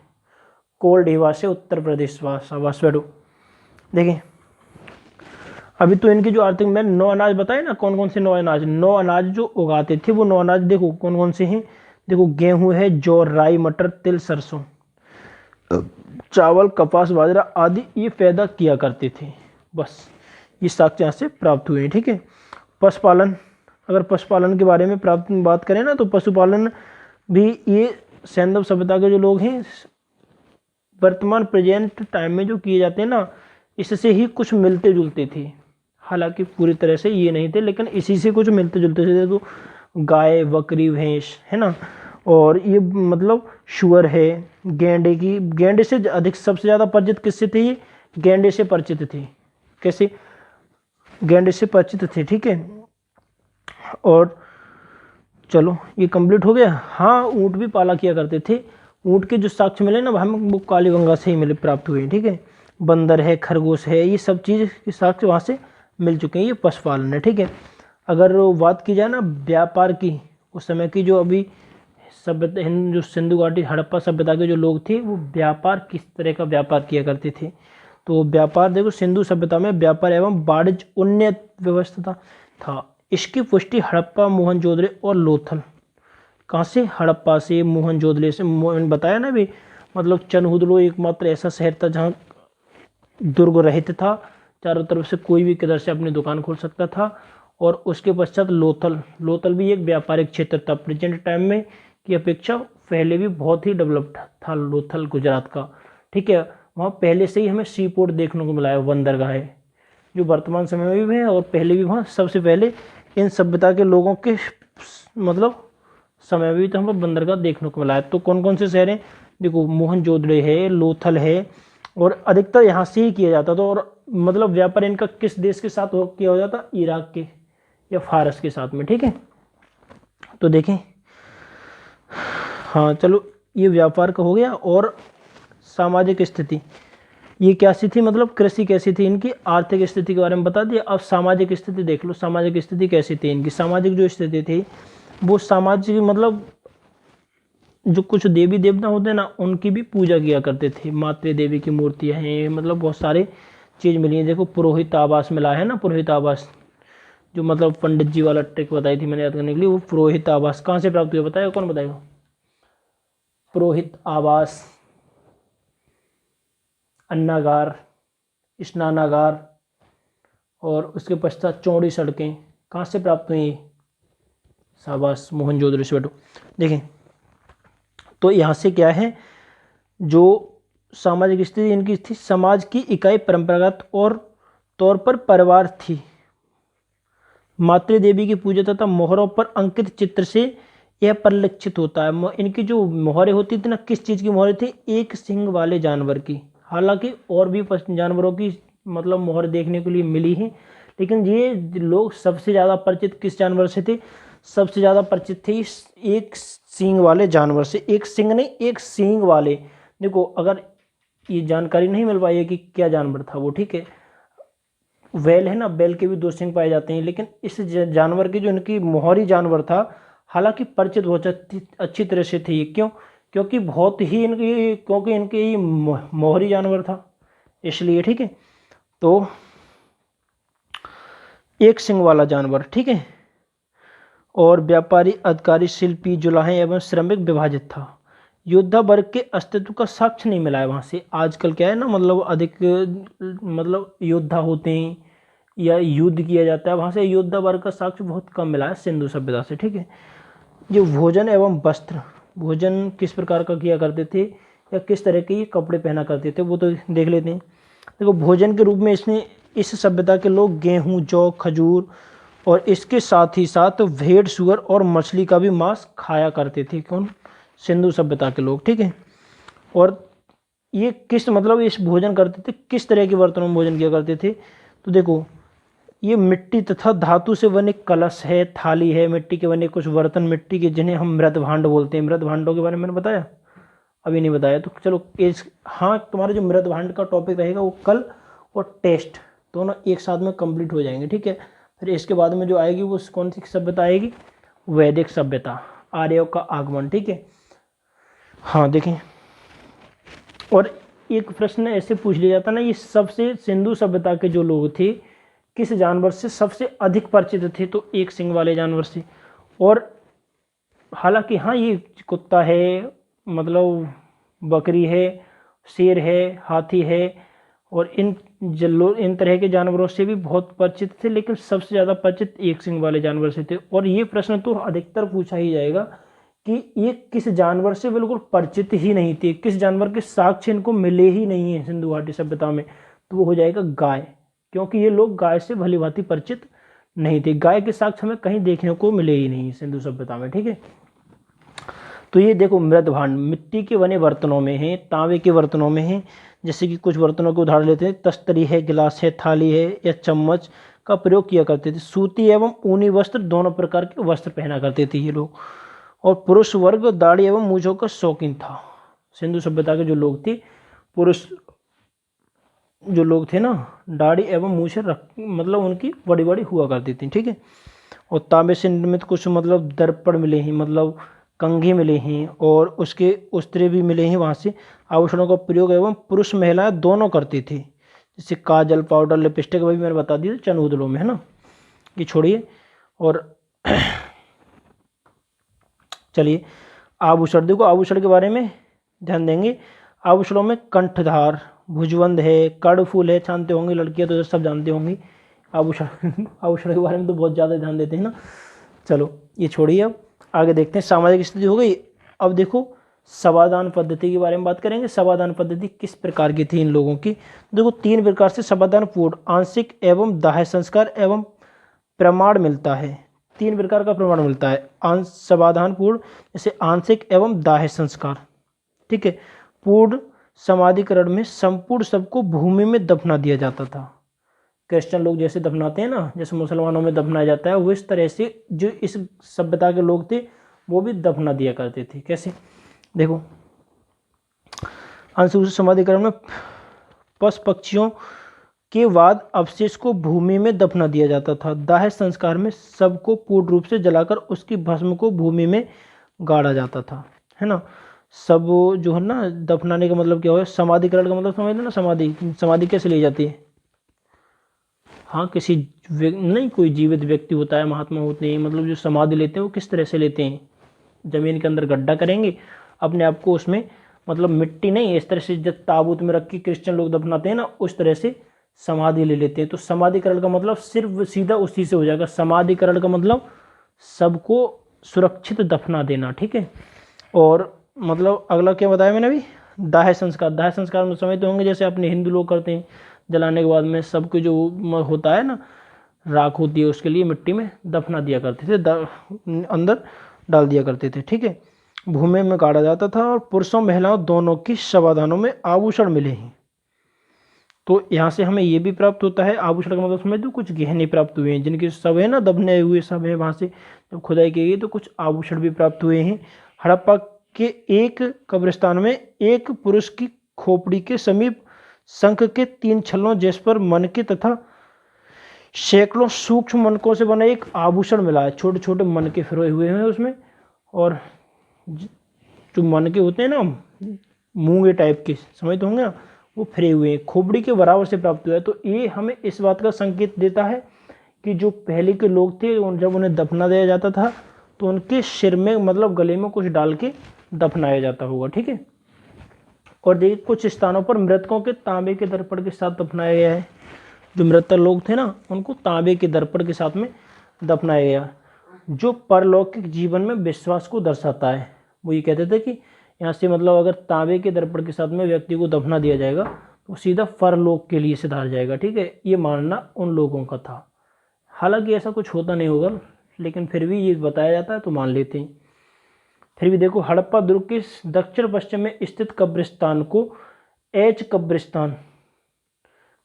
कोल्डीवा से, उत्तर प्रदेश। वासवेडो। देखें, अभी तो इनकी जो आर्थिक, मैं 9 अनाज बताए ना, कौन कौन से 9 अनाज? 9 अनाज जो उगाते थे वो 9 अनाज देखो कौन कौन से हैं। देखो, गेहूं है, जौ, राई, मटर, तिल, सरसों, चावल, कपास, बाजरा आदि ये पैदा किया करते थे। बस ये साक्ष्य यहाँ से प्राप्त हुए हैं। ठीक है, पशुपालन, अगर पशुपालन के बारे में प्राप्त बात करें ना, तो पशुपालन भी ये सैंधव सभ्यता के जो लोग हैं वर्तमान प्रेजेंट टाइम में जो किए जाते हैं ना, इससे ही कुछ मिलते जुलते थे। हालांकि पूरी तरह से ये नहीं थे, लेकिन इसी से कुछ मिलते जुलते थे। तो गाय, बकरी, भैंस है ना, और ये मतलब शुअर है, गेंडे से अधिक सबसे ज़्यादा परिचित किससे थे? ये गेंडे से परिचित थे। कैसे? गेंडे से परिचित थे। ठीक है, और चलो ये कंप्लीट हो गया। हाँ, ऊँट भी पाला किया करते थे। ऊँट के जो साक्ष्य मिले ना हमें वो कालीगंगा से ही मिले, प्राप्त हुए। ठीक है, बंदर है, खरगोश है, ये सब चीज़ के साक्ष्य वहाँ से मिल चुके हैं। ये पशुपालन है। ठीक है, अगर बात की जाए ना व्यापार की, उस समय की जो अभी सभ्यता, जो सिंधु घाटी हड़प्पा सभ्यता के जो लोग थे वो व्यापार किस तरह का व्यापार किया करते थे? तो व्यापार देखो, सिंधु सभ्यता में व्यापार एवं वाणिज्य उन्नत व्यवस्था था। इसकी पुष्टि हड़प्पा, मोहनजोदड़ो और लोथल। कहाँ से? हड़प्पा से, मोहनजोदड़ो से। मैंने बताया ना भी, मतलब चनहुदलो एकमात्र ऐसा शहर था जहाँ दुर्ग रहित था, चारों तरफ से कोई भी किधर से अपनी दुकान खोल सकता था। और उसके पश्चात लोथल, लोथल भी एक व्यापारिक क्षेत्र था प्रेजेंट टाइम में की अपेक्षा, पहले भी बहुत ही डेवलप्ड था लोथल गुजरात का। ठीक है, वहाँ पहले से ही हमें सी पोर्ट देखने को मिला है, बंदरगाह है, जो वर्तमान समय में भी है और पहले भी वहाँ सबसे पहले इन सभ्यता के लोगों के मतलब समय में भी तो हमें बंदरगाह देखने को मिला है। तो कौन कौन से शहर हैं? देखो, मोहनजोदड़ो है, लोथल है, और अधिकतर यहाँ से ही किया जाता था। और मतलब व्यापार इनका किस देश के साथ किया हो जाता? इराक के या फारस के साथ में। ठीक है, तो देखें, हाँ चलो, ये व्यापार का हो गया। और सामाजिक स्थिति, ये कैसी थी, मतलब कृषि कैसी थी, इनकी आर्थिक स्थिति के बारे में बता दिया। अब सामाजिक स्थिति देख लो, सामाजिक स्थिति कैसी थी इनकी। सामाजिक जो स्थिति थी वो सामाजिक, मतलब जो कुछ देवी देवता होते हैं ना, उनकी भी पूजा किया करते थे। मातृ देवी की मूर्तियाँ हैं, मतलब बहुत सारे चीज़ मिली है। देखो, पुरोहित आवास मिला है ना, पुरोहित आवास, जो मतलब पंडित जी वाला ट्रिक बताई थी मैंने याद करने के लिए, वो पुरोहित आवास कहाँ से प्राप्त हुआ बताएगा? कौन बताएगा? पुरोहित आवास, अन्नागार, स्नानागार, और उसके पश्चात चौड़ी सड़कें कहाँ से प्राप्त हुई? शाबाश, मोहनजोदड़ो से। बैठो, देखें, तो यहाँ से क्या है, जो सामाजिक स्थिति इनकी थी, समाज की इकाई परंपरागत और तौर पर परिवार थी। मातृ देवी की पूजा तथा मोहरों पर अंकित चित्र से यह परिलक्षित होता है। इनकी जो मोहरें होती थी ना, किस चीज़ की मोहरें थी? एक सींग वाले जानवर की। हालांकि और भी जानवरों की मतलब मोहर देखने के लिए मिली है, लेकिन ये लोग सबसे ज़्यादा परिचित किस जानवर से थे? सबसे ज़्यादा परिचित थे इस एक सींग वाले जानवर से। एक सींग नहीं, एक सींग वाले। देखो, अगर ये जानकारी नहीं मिल पाई है कि क्या जानवर था वो, ठीक है, बैल है ना, बैल के भी दो सींग पाए जाते हैं, लेकिन इस जानवर की जो इनकी मोहरी जानवर था, हालांकि परिचित बहुत अच्छी तरह से थे ये। क्यों? क्योंकि बहुत ही इनकी, क्योंकि इनके ये मोहरी जानवर था, इसलिए। ठीक है, तो एक सिंग वाला जानवर, ठीक है। और व्यापारी, अधिकारी, शिल्पी, जुलाहे एवं श्रमिक विभाजित था। योद्धा वर्ग के अस्तित्व का साक्ष्य नहीं मिला है वहाँ से। आजकल क्या है ना, मतलब अधिक मतलब योद्धा होते हैं या युद्ध किया जाता है, वहाँ से योद्धा वर्ग का साक्ष्य बहुत कम मिला है सिंधु सभ्यता से। ठीक है, जो भोजन एवं वस्त्र, भोजन किस प्रकार का किया करते थे या किस तरह के कपड़े पहना करते थे वो तो देख लेते हैं। देखो, भोजन के रूप में इसने इस सभ्यता के लोग गेहूँ, जौ, खजूर और इसके साथ ही साथ भेड़, सुअर और मछली का भी मांस खाया करते थे। कौन? सिंधु सभ्यता के लोग। ठीक है, और ये किस मतलब इस भोजन करते थे, किस तरह के बर्तनों में भोजन किया करते थे? तो देखो, ये मिट्टी तथा धातु से बने कलश है, थाली है, मिट्टी के बने कुछ बर्तन मिट्टी के, जिन्हें हम मृत भांड बोलते हैं। मृत भांडों के बारे में मैंने बताया? अभी नहीं बताया, तो चलो इस, हाँ, तुम्हारा जो मृत भांड का टॉपिक रहेगा वो कल और टेस्ट दोनों एक साथ में कंप्लीट हो जाएंगे। ठीक है, फिर इसके बाद में जो आएगी वो कौन सी सभ्यता आएगी? वैदिक सभ्यता, आर्यों का आगमन। ठीक है, हाँ देखें, और एक प्रश्न ऐसे पूछ लिया जाता ना, ये सबसे सिंधु सभ्यता के जो लोग थे किस जानवर से सबसे अधिक परिचित थे? तो एक सिंग वाले जानवर से। और हालांकि हाँ, ये कुत्ता है, मतलब बकरी है, शेर है, हाथी है, और इन तरह के जानवरों से भी बहुत परिचित थे, लेकिन सबसे ज़्यादा परिचित एक सिंग वाले जानवर से थे। और ये प्रश्न तो अधिकतर पूछा ही जाएगा कि ये किस जानवर से बिल्कुल परिचित ही नहीं थे, किस जानवर के साक्ष्य इनको मिले ही नहीं है सिंधु घाटी सभ्यता में? तो वो हो जाएगा गाय, क्योंकि ये लोग गाय से भली भांति परिचित नहीं थे। गाय के साक्ष्य हमें कहीं देखने को मिले ही नहीं सिंधु सभ्यता में। ठीक है, तो ये देखो, मृत भांड मिट्टी के बने बर्तनों में है, तांबे के बर्तनों में है। जैसे कि कुछ बर्तनों के उदाहरण लेते हैं, तस्तरी है, गिलास है, थाली है या चम्मच का प्रयोग किया करते थे। सूती एवं ऊनी वस्त्र, दोनों प्रकार के वस्त्र पहना करते थे ये लोग। और पुरुष वर्ग दाढ़ी एवं मूंछों का शौकीन था। सिंधु सभ्यता के जो लोग थे, पुरुष जो लोग थे ना, दाढ़ी एवं मूंछें मतलब उनकी बड़ी बड़ी हुआ करती थी। ठीक है, और तांबे से निर्मित कुछ मतलब दर्पण मिले हैं, मतलब कंघी मिले हैं, और उसके उस्त्रे भी मिले हैं वहाँ से। आभूषणों का प्रयोग एवं पुरुष महिलाएं दोनों करते थे। जैसे काजल, पाउडर, लिपस्टिक वही मैंने बता दिया चनूदलों में, है ना। ये छोड़िए और चलिए आभूषण, देखो आभूषण के बारे में ध्यान देंगे। आभूषणों में कंठधार, भुजबंद है, कर्णफूल है, जानते होंगे लड़कियां तो सब जानते होंगी आभूषण आभूषण के बारे में तो बहुत ज़्यादा ध्यान देते हैं ना। चलो ये छोड़िए, अब आगे देखते हैं। सामाजिक स्थिति हो गई। अब देखो सभादान पद्धति के बारे में बात करेंगे। सभादान पद्धति किस प्रकार की थी इन लोगों की। देखो 3 प्रकार से सभादान पूर्ण, आंशिक एवं दाह्य संस्कार एवं प्रमाण मिलता है। 3 प्रकार का प्रमाण मिलता है समाधान पूर्ण, जैसे आंशिक एवं दाह्य संस्कार, ठीक है। पूर्ण समाधिकरण में संपूर्ण सबको भूमि में दफना दिया जाता था। क्रिश्चियन लोग जैसे दफनाते हैं ना, जैसे मुसलमानों में दफनाया जाता है, वो इस तरह से जो इस सभ्यता के लोग थे वो भी दफना दिया करते थे। कैसे, देखो आंशिक समाधिकरण में पशु पक्षियों के बाद अवशेष को भूमि में दफना दिया जाता था। दाह्य संस्कार में सबको पूर्ण रूप से जलाकर उसकी भस्म को भूमि में गाड़ा जाता था, है ना। सब जो है ना दफनाने का मतलब क्या हो, समाधिकरण का मतलब समझ लो ना। समाधि कैसे ली जाती है। हाँ, किसी नहीं, कोई जीवित व्यक्ति होता है, महात्मा होते हैं, मतलब जो समाधि लेते हैं वो किस तरह से लेते हैं, जमीन के अंदर गड्ढा करेंगे, अपने आप को उसमें, मतलब मिट्टी नहीं, इस तरह से जब ताबूत में रख के क्रिश्चियन लोग दफनाते हैं ना, उस तरह से समाधि ले लेते हैं। तो समाधिकरण का मतलब सिर्फ सीधा उसी से हो जाएगा। समाधिकरण का मतलब सबको सुरक्षित दफना देना, ठीक है। और मतलब अगला क्या बताया मैंने अभी, दाह्य संस्कार। दाह्य संस्कार में समझते होंगे जैसे अपने हिंदू लोग करते हैं, जलाने के बाद में सबको जो होता है ना, राख होती है, उसके लिए मिट्टी में दफना दिया करते थे, अंदर डाल दिया करते थे, ठीक है। भूमि में गाड़ा जाता था। और पुरुषों महिलाओं दोनों की शवाधानों में आभूषण मिले हैं। तो यहाँ से हमें ये भी प्राप्त होता है, आभूषण का मतलब समझ दो, कुछ गहने प्राप्त हुए हैं, जिनके सब है ना दबने हुए सब है, वहाँ से जब खुदाई की गई तो कुछ आभूषण भी प्राप्त हुए हैं। हड़प्पा के एक कब्रिस्तान में एक पुरुष की खोपड़ी के समीप शंख के 3 छल्लों जिस पर मनके तथा सैकड़ों सूक्ष्म मनकों से बना एक आभूषण मिला है। छोटे छोटे मनके फिरोए हुए हैं उसमें, और जो मनके होते हैं ना मूंगे टाइप के, समझते होंगे ना, वो फिरे हुए हैं, खोपड़ी के बराबर से प्राप्त हुआ है। तो ये हमें इस बात का संकेत देता है कि जो पहले के लोग थे, जब उन्हें दफना दिया जाता था तो उनके सिर में, मतलब गले में कुछ डाल के दफनाया जाता होगा, ठीक है। और देखिए कुछ स्थानों पर मृतकों के तांबे के दर्पण के साथ दफनाया गया है। जो मृतक लोग थे ना, उनको तांबे के दर्पण के साथ में दफनाया गया, जो परलौकिक जीवन में विश्वास को दर्शाता है। वो ये कहते थे कि यहाँ से मतलब अगर तांबे के दर्पण के साथ में व्यक्ति को दफना दिया जाएगा तो सीधा परलोक के लिए सिधार जाएगा, ठीक है। ये मानना उन लोगों का था। हालांकि ऐसा कुछ होता नहीं होगा, लेकिन फिर भी ये बताया जाता है तो मान लेते हैं। फिर भी देखो हड़प्पा दुर्ग के दक्षिण पश्चिम में स्थित कब्रिस्तान को एच कब्रिस्तान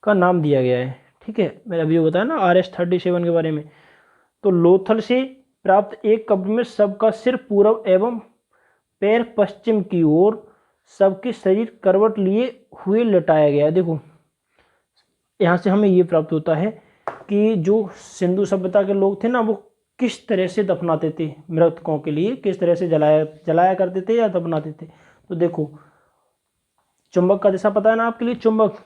का नाम दिया गया है, ठीक है। मैंने अभी बताया ना RS-37 के बारे में। तो लोथल से प्राप्त एक कब्र में सबका सिर पूर्व एवं पैर पश्चिम की ओर, सबके शरीर करवट लिए हुए लटाया गया है। देखो यहाँ से हमें ये प्राप्त होता है कि जो सिंधु सभ्यता के लोग थे ना, वो किस तरह से दफनाते थे मृतकों के लिए, किस तरह से जलाया करते थे या दफनाते थे। तो देखो चुंबक का दिशा पता है ना आपके लिए। चुंबक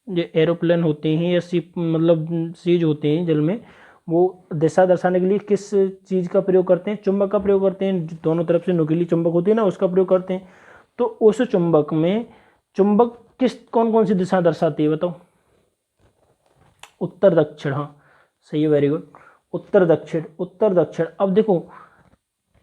ये एरोप्लेन होते हैं या शिप, मतलब सीज होते हैं जल में, वो दिशा दर्शाने के लिए किस चीज़ का प्रयोग करते हैं, चुंबक का प्रयोग करते हैं। दोनों तरफ से नुकीली चुंबक होती है ना, उसका प्रयोग करते हैं। तो उस चुंबक में चुंबक कौन कौन सी दिशा दर्शाती है बताओ। उत्तर दक्षिण, हाँ सही है, वेरी गुड। उत्तर दक्षिण, उत्तर दक्षिण। अब देखो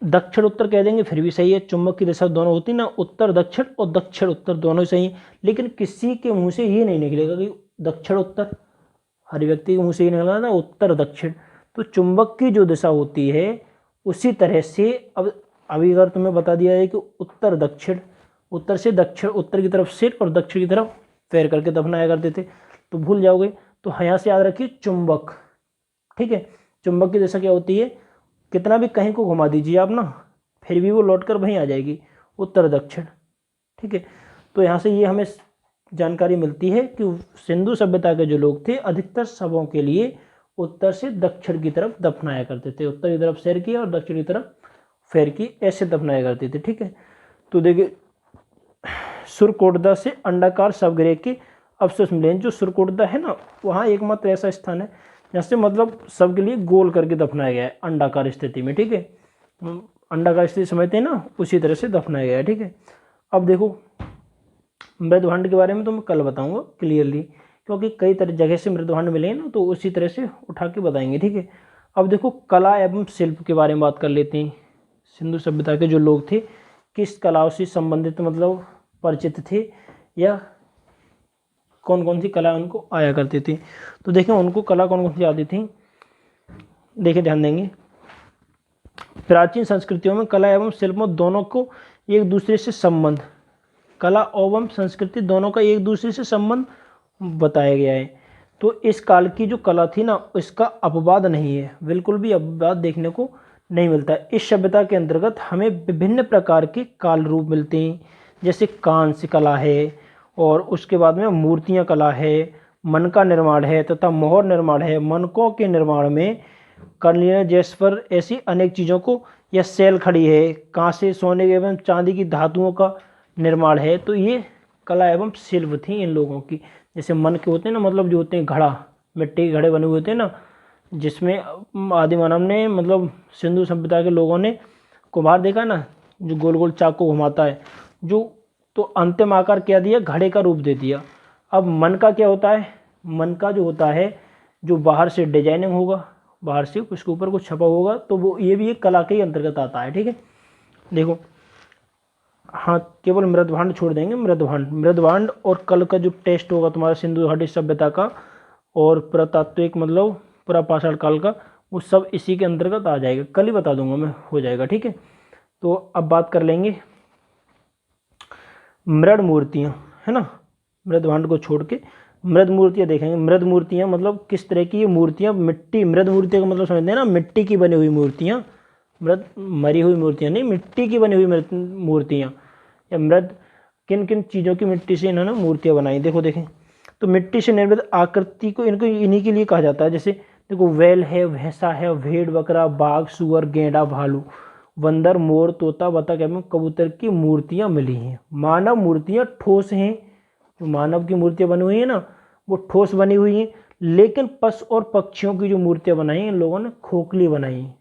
दक्षिण उत्तर कह देंगे फिर भी सही है, चुंबक की दिशा दोनों होती है ना, उत्तर दक्षिण और दक्षिण उत्तर दोनों सही है। लेकिन किसी के मुंह से ये नहीं निकलेगा कि दक्षिण उत्तर, हर व्यक्ति के मुंह से ये निकलना ना उत्तर दक्षिण। तो चुंबक की जो दिशा होती है उसी तरह से, अब अभी अगर तुम्हें बता दिया है कि उत्तर दक्षिण, उत्तर से दक्षिण, उत्तर की तरफ सिर और दक्षिण की तरफ पैर करके दफनाया करते थे, तो भूल जाओगे। तो यहाँ से याद रखिए चुंबक, ठीक है। चुंबक की दिशा क्या होती है, कितना भी कहीं को घुमा दीजिए आप ना, फिर भी वो लौटकर वहीं आ जाएगी, उत्तर दक्षिण, ठीक है। तो यहाँ से ये हमें जानकारी मिलती है कि सिंधु सभ्यता के जो लोग थे अधिकतर शवों के लिए उत्तर से दक्षिण की तरफ दफनाया करते थे। उत्तर की तरफ सिर की और दक्षिण की तरफ पैर की, ऐसे दफनाया करते थे, ठीक है। तो देखिए सुरकोटदा से अंडाकार शवगृह के अवशेष मिले हैं। जो सुरकुंडा है ना, वहाँ एकमात्र ऐसा स्थान है जहाँ से मतलब सबके लिए गोल करके दफनाया गया है अंडाकार स्थिति में, ठीक है। अंडाकार स्थिति समझते हैं ना, उसी तरह से दफनाया गया है, ठीक है। अब देखो मृदभांड के बारे में तो मैं कल बताऊंगा क्लियरली, क्योंकि कई तरह जगह से मृदभांड मिले हैं ना, तो उसी तरह से उठा के बताएंगे, ठीक है। अब देखो कला एवं शिल्प के बारे में बात कर लेते हैं। सिंधु सभ्यता के जो लोग थे किस कलाओं से संबंधित मतलब परिचित थे, या कौन कौन सी कला उनको आया करती थी। तो देखें उनको कला कौन कौन सी आती थी, देखिए ध्यान देंगे। प्राचीन संस्कृतियों में कला एवं शिल्प दोनों को एक दूसरे से संबंध, कला एवं संस्कृति दोनों का एक दूसरे से संबंध बताया गया है। तो इस काल की जो कला थी ना, इसका अपवाद नहीं है, बिल्कुल भी अपवाद देखने को नहीं मिलता है। इस सभ्यता के अंतर्गत हमें विभिन्न प्रकार के काल रूप मिलते हैं, जैसे कांस्य कला है, और उसके बाद में मूर्तियां कला है, मन का निर्माण है तथा मोहर निर्माण है। मनकों के निर्माण में कर्लियां जैस्पर ऐसी अनेक चीज़ों को, या सेल खड़ी है, कांसे सोने एवं चांदी की धातुओं का निर्माण है। तो ये कला एवं शिल्प थी इन लोगों की। जैसे मन के होते हैं ना, मतलब जो होते हैं घड़ा, मिट्टी के घड़े बने हुए होते हैं ना, जिसमें आदि मानव ने मतलब सिंधु सभ्यता के लोगों ने कुम्हार देखा ना, जो गोल गोल चाकू घुमाता है, जो तो अंतिम आकार क्या दिया, घड़े का रूप दे दिया। अब मन का क्या होता है, मन का जो होता है जो बाहर से डिजाइनिंग होगा, बाहर से उसके ऊपर कुछ छपा होगा, तो वो ये भी एक कला के ही अंतर्गत आता है, ठीक है। देखो हाँ, केवल मृदभांड छोड़ देंगे। मृदभांड और कल का जो टेस्ट होगा तुम्हारा सिंधु घाटी सभ्यता का और पुरातात्विक मतलब पुरापाषाण काल का, वो सब इसी के अंतर्गत आ जाएगा। कल ही बता दूंगा मैं, हो जाएगा, ठीक है। तो अब बात कर लेंगे मृद मूर्तियाँ, है ना। मृदभांड को छोड़ के मृद मूर्तियाँ देखेंगे। मृद मूर्तियाँ मतलब किस तरह की ये मूर्तियाँ, मिट्टी, मृद मूर्तियों का मतलब समझते हैं ना, मिट्टी की बनी हुई मूर्तियाँ। मृद मरी हुई मूर्तियाँ नहीं, मिट्टी की बनी हुई मूर्तियाँ। या मृद किन किन चीज़ों की मिट्टी से इन्होंने मूर्तियाँ बनाई, देखो देखें। तो मिट्टी से निर्मित आकृति को इनको इन्हीं के लिए कहा जाता है। जैसे देखो वैल है, भैंसा है, भेड़ बकरा, बाघ, सुअर, गेंडा, भालू, बंदर, मोर, तोता, बतख एवं कबूतर की मूर्तियाँ मिली हैं। मानव मूर्तियाँ ठोस हैं, जो मानव की मूर्तियाँ बनी हुई हैं ना, वो ठोस बनी हुई हैं। लेकिन पशु और पक्षियों की जो मूर्तियाँ बनाई हैं इन लोगों ने खोखली बनाई हैं।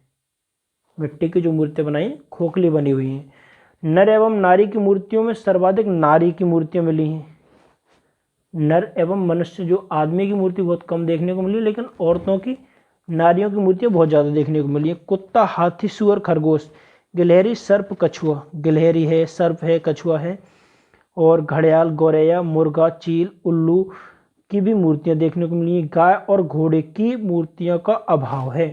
मिट्टी की जो मूर्तियाँ बनाई खोखली बनी हुई हैं। नर एवं नारी की मूर्तियों में सर्वाधिक नारी की मूर्तियाँ मिली हैं। नर एवं मनुष्य, जो आदमी की मूर्ति बहुत कम देखने को मिली, लेकिन औरतों की, नारियों की मूर्तियाँ बहुत ज़्यादा देखने को मिली है। कुत्ता, हाथी, सुअर, खरगोश, गिलहरी, सर्प, कछुआ, गिलहरी है, सर्प है, कछुआ है, और घड़ियाल, गौरैया, मुर्गा, चील, उल्लू की भी मूर्तियाँ देखने को मिली है। गाय और घोड़े की मूर्तियों का अभाव है।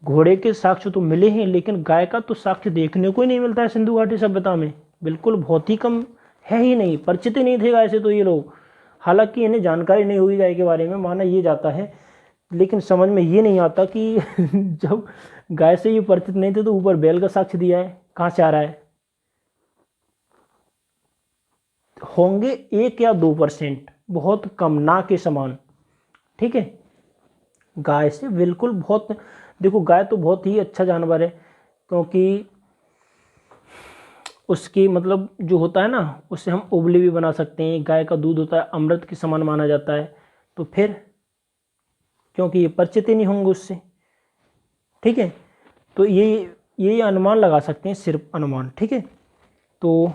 घोड़े के साक्ष्य तो मिले हैं, लेकिन गाय का तो साक्ष्य देखने को ही नहीं मिलता है सिंधु घाटी सभ्यता में, बिल्कुल बहुत ही कम है ही नहीं, परिचित ही नहीं थे गाय से तो ये लोग। हालांकि इन्हें जानकारी नहीं हुई गाय के बारे में, माना ये जाता है, लेकिन समझ में ये नहीं आता कि जब गाय से ये परिचित नहीं थे तो ऊपर बैल का साक्ष्य दिया है, कहाँ से आ रहा है। होंगे 1 या 2%, बहुत कम, ना के समान, ठीक है। गाय से बिल्कुल बहुत, देखो गाय तो बहुत ही अच्छा जानवर है, क्योंकि उसकी मतलब जो होता है ना, उससे हम उबली भी बना सकते हैं। गाय का दूध होता है अमृत के समान माना जाता है। तो फिर क्योंकि ये परिचित ही नहीं होंगे उससे, ठीक है। तो ये अनुमान लगा सकते हैं, सिर्फ अनुमान, ठीक है। तो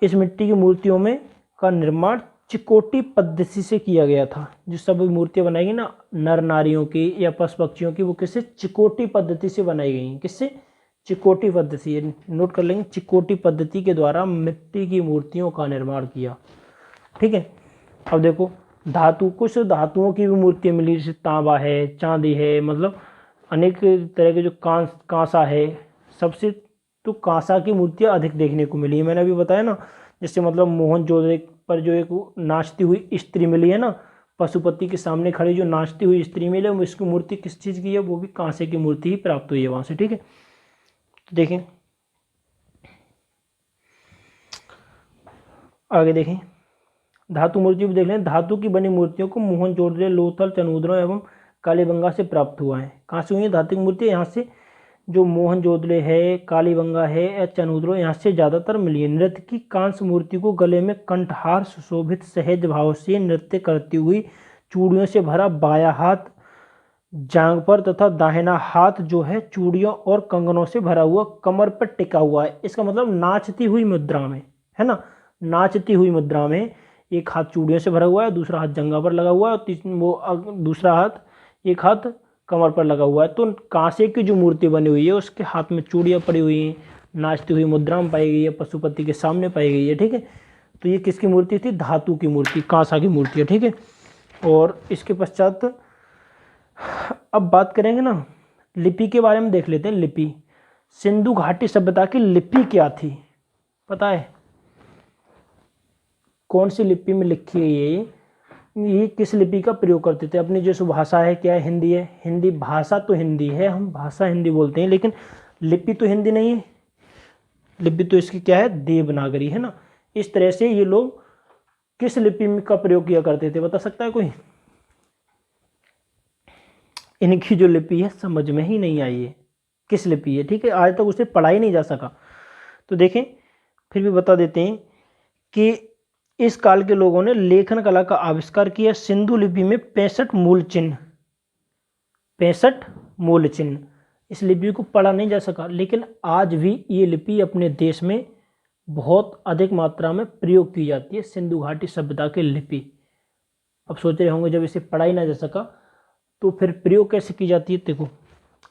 इस मिट्टी की मूर्तियों में का निर्माण चिकोटी पद्धति से किया गया था। जो सब मूर्तियाँ बनाई गई ना नर नारियों की या पशु पक्षियों की, वो किससे, चिकोटी पद्धति से बनाई गई हैं। किससे, चिकोटी पद्धति, नोट कर लेंगे, चिकोटी पद्धति के द्वारा मिट्टी की मूर्तियों का निर्माण किया, ठीक है। अब देखो धातु, कुछ धातुओं की भी मूर्तियाँ मिली, जैसे तांबा है, चांदी है, मतलब अनेक तरह के, जो कांसा है। सबसे तो कांसा की मूर्तियाँ अधिक देखने को मिली है, मैंने अभी बताया ना। जैसे मतलब मोहनजोदड़ो पर जो एक नाचती हुई स्त्री मिली है ना, पशुपति के सामने खड़ी जो नाचती हुई स्त्री मिली है, इसकी मूर्ति किस चीज़ की है, वो भी कांसे की मूर्ति ही प्राप्त हुई है वहाँ से, ठीक है। तो देखें आगे, देखें धातु मूर्ति भी देख लें। धातु की बनी मूर्तियों को मोहनजोदड़ो, लोथल, चनूद्रो एवं कालीबंगा से प्राप्त हुआ है। कहाँ से हुई है धातु की मूर्ति, यहाँ से जो मोहनजोदड़ो है, कालीबंगा है या चनूद्रो, यहाँ से ज़्यादातर मिली है। नृत्य की कांस्य मूर्ति को गले में कंठहार सुशोभित सहज भाव से नृत्य करती हुई चूड़ियों से भरा बायां हाथ जांघ पर तथा दाहिना हाथ जो है चूड़ियों और कंगनों से भरा हुआ कमर पर टिका हुआ है। इसका मतलब नाचती हुई मुद्रा में, है ना, नाचती हुई मुद्रा में एक हाथ चूड़ियों से भरा हुआ है, दूसरा हाथ जंघा पर लगा हुआ है और दूसरा हाथ, एक हाथ कमर पर लगा हुआ है। तो कांसे की जो मूर्ति बनी हुई है उसके हाथ में चूड़ियाँ पड़ी हुई हैं, नाचती हुई मुद्रा में पाई गई है, पशुपति के सामने पाई गई है। ठीक है, तो ये किसकी मूर्ति थी? धातु की मूर्ति, कांसा की मूर्ति है। ठीक है, और इसके पश्चात अब बात करेंगे ना लिपि के बारे में, देख लेते हैं लिपि। सिंधु घाटी सभ्यता की लिपि क्या थी, पता है? कौन सी लिपि में लिखी है ये किस लिपि का प्रयोग करते थे? अपनी जो भाषा है क्या है? हिंदी है। हिंदी भाषा तो हिंदी है, हम भाषा हिंदी बोलते हैं, लेकिन लिपि तो हिंदी नहीं है। लिपि तो इसकी क्या है? देवनागरी, है ना। इस तरह से ये लोग किस लिपि का प्रयोग किया करते थे, बता सकता है कोई? इनकी जो लिपि है समझ में ही नहीं आई है, किस लिपि है। ठीक है, आज तक उसे पढ़ा ही नहीं जा सका। तो देखें, फिर भी बता देते हैं कि इस काल के लोगों ने लेखन कला का आविष्कार किया। सिंधु लिपि में 65 मूल चिन्ह, 65 मूल चिन्ह। इस लिपि को पढ़ा नहीं जा सका, लेकिन आज भी ये लिपि अपने देश में बहुत अधिक मात्रा में प्रयोग की जाती है, सिंधु घाटी सभ्यता की लिपि। अब सोच रहे होंगे जब इसे पढ़ा ही ना जा सका तो फिर प्रयोग कैसे की जाती है? देखो,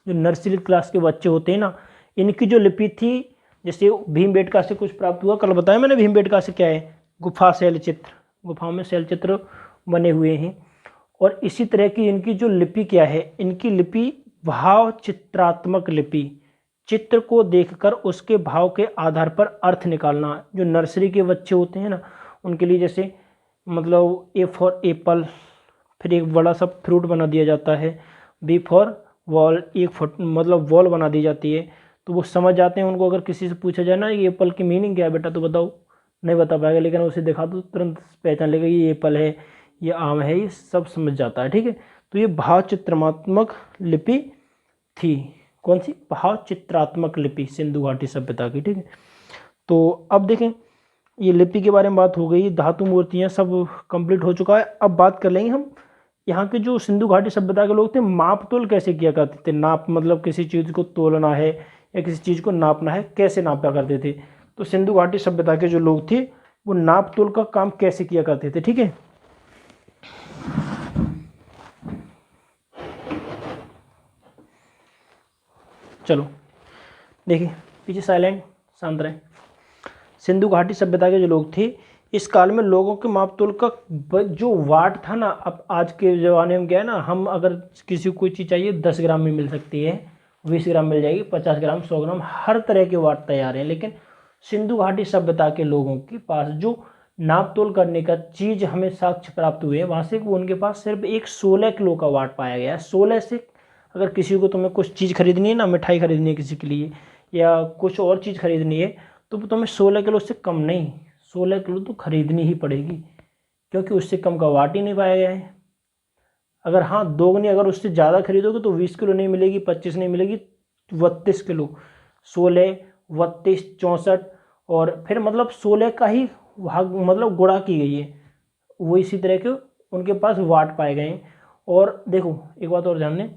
जो नर्सरी क्लास के बच्चे होते हैं ना, इनकी जो लिपि थी, जैसे भीमबेटका से कुछ प्राप्त हुआ, कल बताया मैंने भीमबेटका से क्या है? गुफा शैल चित्र, गुफाओं में शैल चित्र बने हुए हैं। और इसी तरह की इनकी जो लिपि क्या है? इनकी लिपि भाव चित्रात्मक लिपि, चित्र को देखकर उसके भाव के आधार पर अर्थ निकालना। जो नर्सरी के बच्चे होते हैं ना, उनके लिए जैसे मतलब ए फॉर एप्पल, फिर एक बड़ा सा फ्रूट बना दिया जाता है, बी फॉर वॉल, एक फुट मतलब वॉल बना दी जाती है, तो वो समझ जाते हैं। उनको अगर किसी से पूछा जाए ना ये एप्पल की मीनिंग क्या है बेटा, तो बताओ, नहीं बता पाएगा, लेकिन उसे दिखा दो तुरंत पहचान लेगा ये एप्पल है, ये आम है, ये सब समझ जाता है। ठीक है, तो ये भाव चित्रात्मक लिपि थी। कौन सी? भाव चित्रात्मक लिपि सिंधु घाटी सभ्यता की। ठीक है, तो अब देखें, ये लिपि के बारे में बात हो गई, धातु मूर्तियाँ सब कंप्लीट हो चुका है। अब बात कर लेंगे हम यहाँ के जो सिंधु घाटी सभ्यता के लोग थे, माप तोल कैसे किया करते थे? नाप मतलब किसी चीज़ को तोलना है या किसी चीज़ को नापना है, कैसे नापा करते थे? तो सिंधु घाटी सभ्यता के जो लोग थे वो नाप तोल का काम कैसे किया करते थे? ठीक है, चलो देखिए, पीछे साइलेंट, शांत रहे। सिंधु घाटी सभ्यता के जो लोग थे, इस काल में लोगों के माप तोल का जो वाट था ना, अब आज के ज़माने में क्या है ना, हम अगर किसी को कोई चीज़ चाहिए 10 ग्राम में मिल सकती है, 20 ग्राम मिल जाएगी, 50 ग्राम, 100 ग्राम, हर तरह के वाट तैयार हैं। लेकिन सिंधु घाटी सभ्यता के लोगों के पास जो नाप तोल करने का चीज़ हमें साक्ष्य प्राप्त हुए हैं, वहाँ से वो उनके पास सिर्फ एक 16 किलो का वाट पाया गया है। 16 से अगर किसी को तुम्हें कुछ चीज़ खरीदनी है ना, मिठाई खरीदनी है किसी के लिए या कुछ और चीज़ खरीदनी है, तो तुम्हें 16 किलो से कम नहीं, 16 किलो तो खरीदनी ही पड़ेगी, क्योंकि उससे कम का वाट ही नहीं पाया गया है। अगर हाँ दोगुनी, अगर उससे ज़्यादा खरीदोगे तो 20 किलो नहीं मिलेगी, 25 नहीं मिलेगी, 32 किलो, 16, 32, 64, और फिर मतलब 16 का ही भाग मतलब गुणा की गई है, वो इसी तरह के उनके पास वाट पाए गए हैं। और देखो एक बात और ध्यान दें,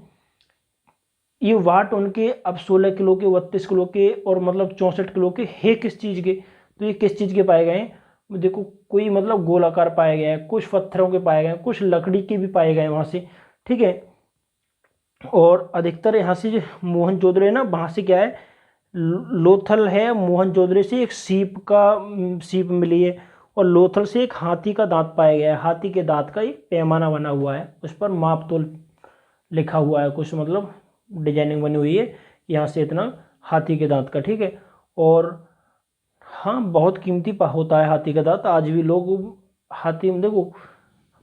ये वाट उनके अब 16 किलो के, 32 किलो के और मतलब 64 किलो के है किस चीज़ के? तो ये किस चीज़ के पाए गए हैं? देखो, कोई मतलब गोलाकार पाया गया है, कुछ पत्थरों के पाए गए हैं, कुछ लकड़ी के भी पाए गए हैं वहाँ से। ठीक है, और अधिकतर यहाँ से जो मोहनजोदड़ो है ना, वहाँ से क्या है, लोथल है, मोहनजोदड़ो से एक सीप मिली है, और लोथल से एक हाथी का दांत पाया गया है। हाथी के दांत का एक पैमाना बना हुआ है, उस पर माप तोल लिखा हुआ है, कुछ मतलब डिजाइनिंग बनी हुई है, यहाँ से इतना हाथी के दांत का। ठीक है, और हाँ बहुत कीमती होता है हाथी का दांत, आज भी लोग हाथी में, देखो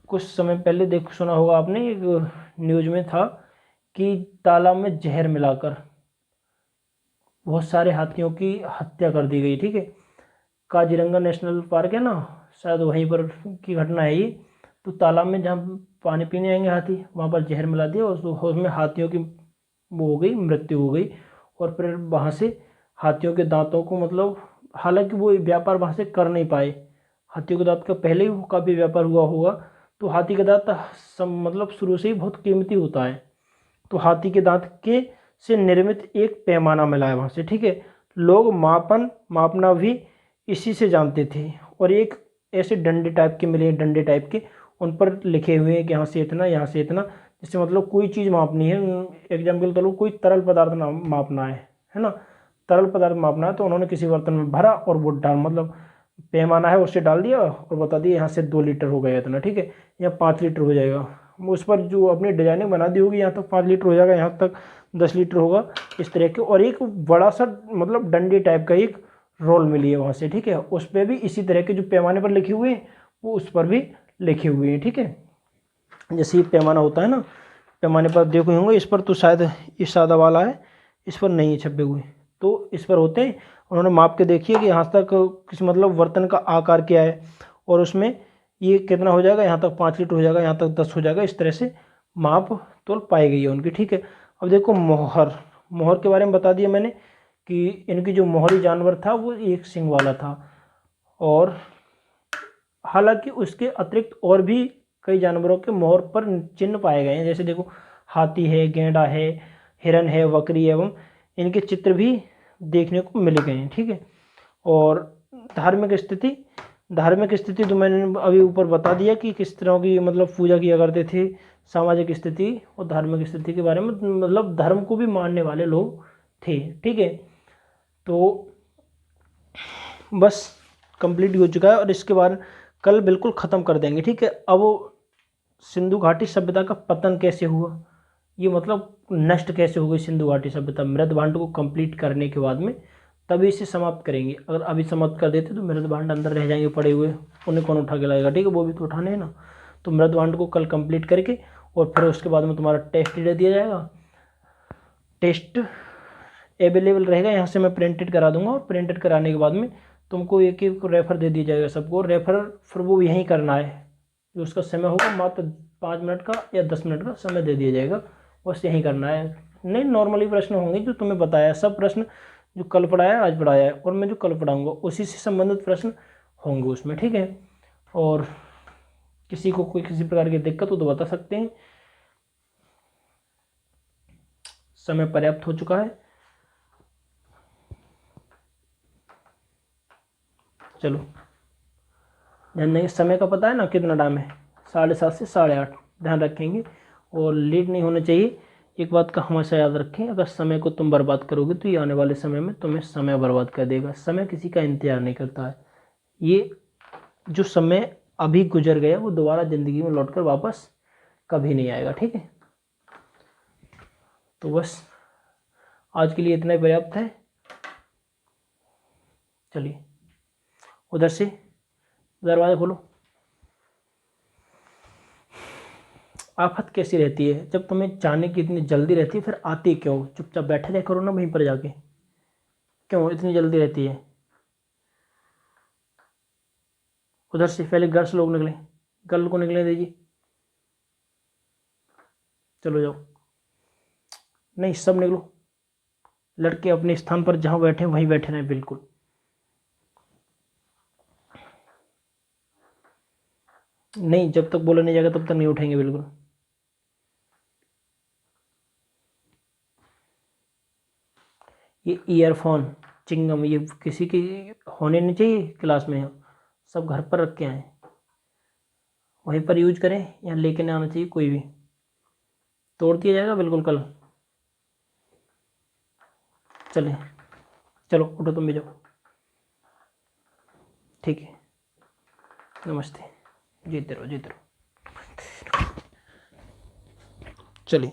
कुछ समय पहले देख सुना होगा आपने, एक न्यूज में था कि तालाब में जहर मिलाकर बहुत सारे हाथियों की हत्या कर दी गई। ठीक है, काजीरंगा नेशनल पार्क है ना, शायद वहीं पर की घटना है ये। तो तालाब में जहाँ पानी पीने आएंगे हाथी, वहाँ पर जहर मिला दिया और उसमें हाथियों की वो हो गई, मृत्यु हो गई। और फिर वहाँ से हाथियों के दांतों को, मतलब हालांकि वो व्यापार वहाँ से कर नहीं पाए, हाथियों के दांत का पहले ही काफ़ी व्यापार हुआ होगा, तो हाथी का दांत सब मतलब शुरू से ही बहुत कीमती होता है। तो हाथी के दांत के से निर्मित एक पैमाना मिला है वहाँ से, ठीक है। लोग मापना भी इसी से जानते थे। और एक ऐसे डंडे टाइप के मिले, डंडे टाइप के, उन पर लिखे हुए हैं कि यहाँ से इतना, यहाँ से इतना, जिससे मतलब कोई चीज़ मापनी है, एग्जाम्पल तो लो कोई तरल पदार्थ ना मापना है ना, तरल पदार्थ मापना है तो उन्होंने किसी बर्तन में भरा और वो डाल, मतलब पैमाना है उससे डाल दिया और बता दिया यहाँ से 2 लीटर हो गया इतना, ठीक है, या 5 लीटर हो जाएगा। उस पर जो अपनी डिजाइनिंग बना दी होगी, यहाँ तक 5 लीटर हो जाएगा, यहाँ तक 10 लीटर होगा, इस तरह के। और एक बड़ा सा मतलब डंडी टाइप का एक रोल मिली है वहाँ से, ठीक है, उस पर भी इसी तरह के जो पैमाने पर लिखे हुए हैं वो उस पर भी लिखे हुए हैं, ठीक है। जैसे ये पैमाना होता है ना, पैमाने पर देखो होंगे, इस पर तो शायद इस सादा वाला है, इस पर नहीं है छपे हुए, तो इस पर होते हैं। उन्होंने माप के देखिए कि यहाँ तक किस मतलब बर्तन का आकार क्या है, और उसमें ये कितना हो जाएगा, यहाँ तक 5 लीटर हो जाएगा, यहाँ तक 10 हो जाएगा, इस तरह से माप तोल पाई गई है उनकी, ठीक है। अब देखो मोहर, मोहर के बारे में बता दिया मैंने कि इनकी जो मोहरी जानवर था वो एक सिंग वाला था, और हालांकि उसके अतिरिक्त और भी कई जानवरों के मोहर पर चिन्ह पाए गए हैं, जैसे देखो हाथी है, गेंडा है, हिरन है, बकरी एवं इनके चित्र भी देखने को मिल गए हैं, ठीक है। और धार्मिक स्थिति तो मैंने अभी ऊपर बता दिया कि किस तरह की मतलब पूजा किया करते थे, सामाजिक स्थिति और धार्मिक स्थिति के बारे में, मतलब धर्म को भी मानने वाले लोग थे, ठीक है। तो बस कंप्लीट हो चुका है, और इसके बाद कल बिल्कुल ख़त्म कर देंगे, ठीक है। अब सिंधु घाटी सभ्यता का पतन कैसे हुआ, ये मतलब नष्ट कैसे हो गई सिंधु घाटी सभ्यता, मृत भांड को कंप्लीट करने के बाद में तभी इसे समाप्त करेंगे। अगर अभी समाप्त कर देते तो मृत भांड अंदर रह जाएंगे पड़े हुए, उन्हें कौन उठा के लाएगा, ठीक है, वो भी तो उठाने हैं ना। तो मृत भांड को कल कंप्लीट करके और फिर उसके बाद में तुम्हारा टेस्ट दे दिया जाएगा, टेस्ट अवेलेबल रहेगा, यहाँ से मैं प्रिंटेड करा दूंगा, और प्रिंटेड कराने के बाद में तुमको एक एक रेफर दे दिया जाएगा सबको, रेफर फिर वो यहीं करना है, जो उसका समय होगा मात्र 5 मिनट का या 10 मिनट का समय दे दिया जाएगा, बस यहीं करना है। नहीं, नॉर्मली प्रश्न होंगे जो तुम्हें बताया, सब प्रश्न जो कल पढ़ाया आज पढ़ाया है, और मैं जो कल पढ़ाऊँगा उसी से संबंधित प्रश्न होंगे उसमें, ठीक है। और किसी को कोई किसी प्रकार की दिक्कत हो तो बता सकते हैं। समय पर्याप्त हो चुका है, चलो ध्यान देंगे। समय का पता है ना कितना टाइम है, 7:30 से 8:30, ध्यान रखेंगे, और लेट नहीं होना चाहिए। एक बात का हमेशा याद रखें, अगर समय को तुम बर्बाद करोगे तो ये आने वाले समय में तुम्हें समय बर्बाद कर देगा। समय किसी का इंतजार नहीं करता है, ये जो समय अभी गुजर गया वो दोबारा ज़िंदगी में लौटकर वापस कभी नहीं आएगा, ठीक है। तो बस आज के लिए इतना ही पर्याप्त है। चलिए उधर से दरवाज़ा खोलो। आफत कैसी रहती है, जब तुम्हें जाने की इतनी जल्दी रहती है फिर आती क्यों, चुपचाप बैठे रह करो ना वहीं पर जाके, क्यों इतनी जल्दी रहती है। उधर से पहले गर्ल्स लोग निकले, गर्ल को निकले दीजिए, चलो जाओ, नहीं सब निकलो, लड़के अपने स्थान पर जहाँ बैठे वहीं बैठे रहें बिल्कुल। नहीं, जब तक बोला नहीं जाएगा तब तक नहीं उठेंगे बिल्कुल। ये ईयरफोन चिंगम ये किसी की होने नहीं चाहिए क्लास में, सब घर पर रख के आए, वहीं पर यूज करें, यहाँ लेके नहीं आना चाहिए कोई भी, तोड़ दिया जाएगा बिल्कुल कल। चले चलो उठो तुम भी जाओ, ठीक है, नमस्ते, जीते रहो जीते रहो, चलिए।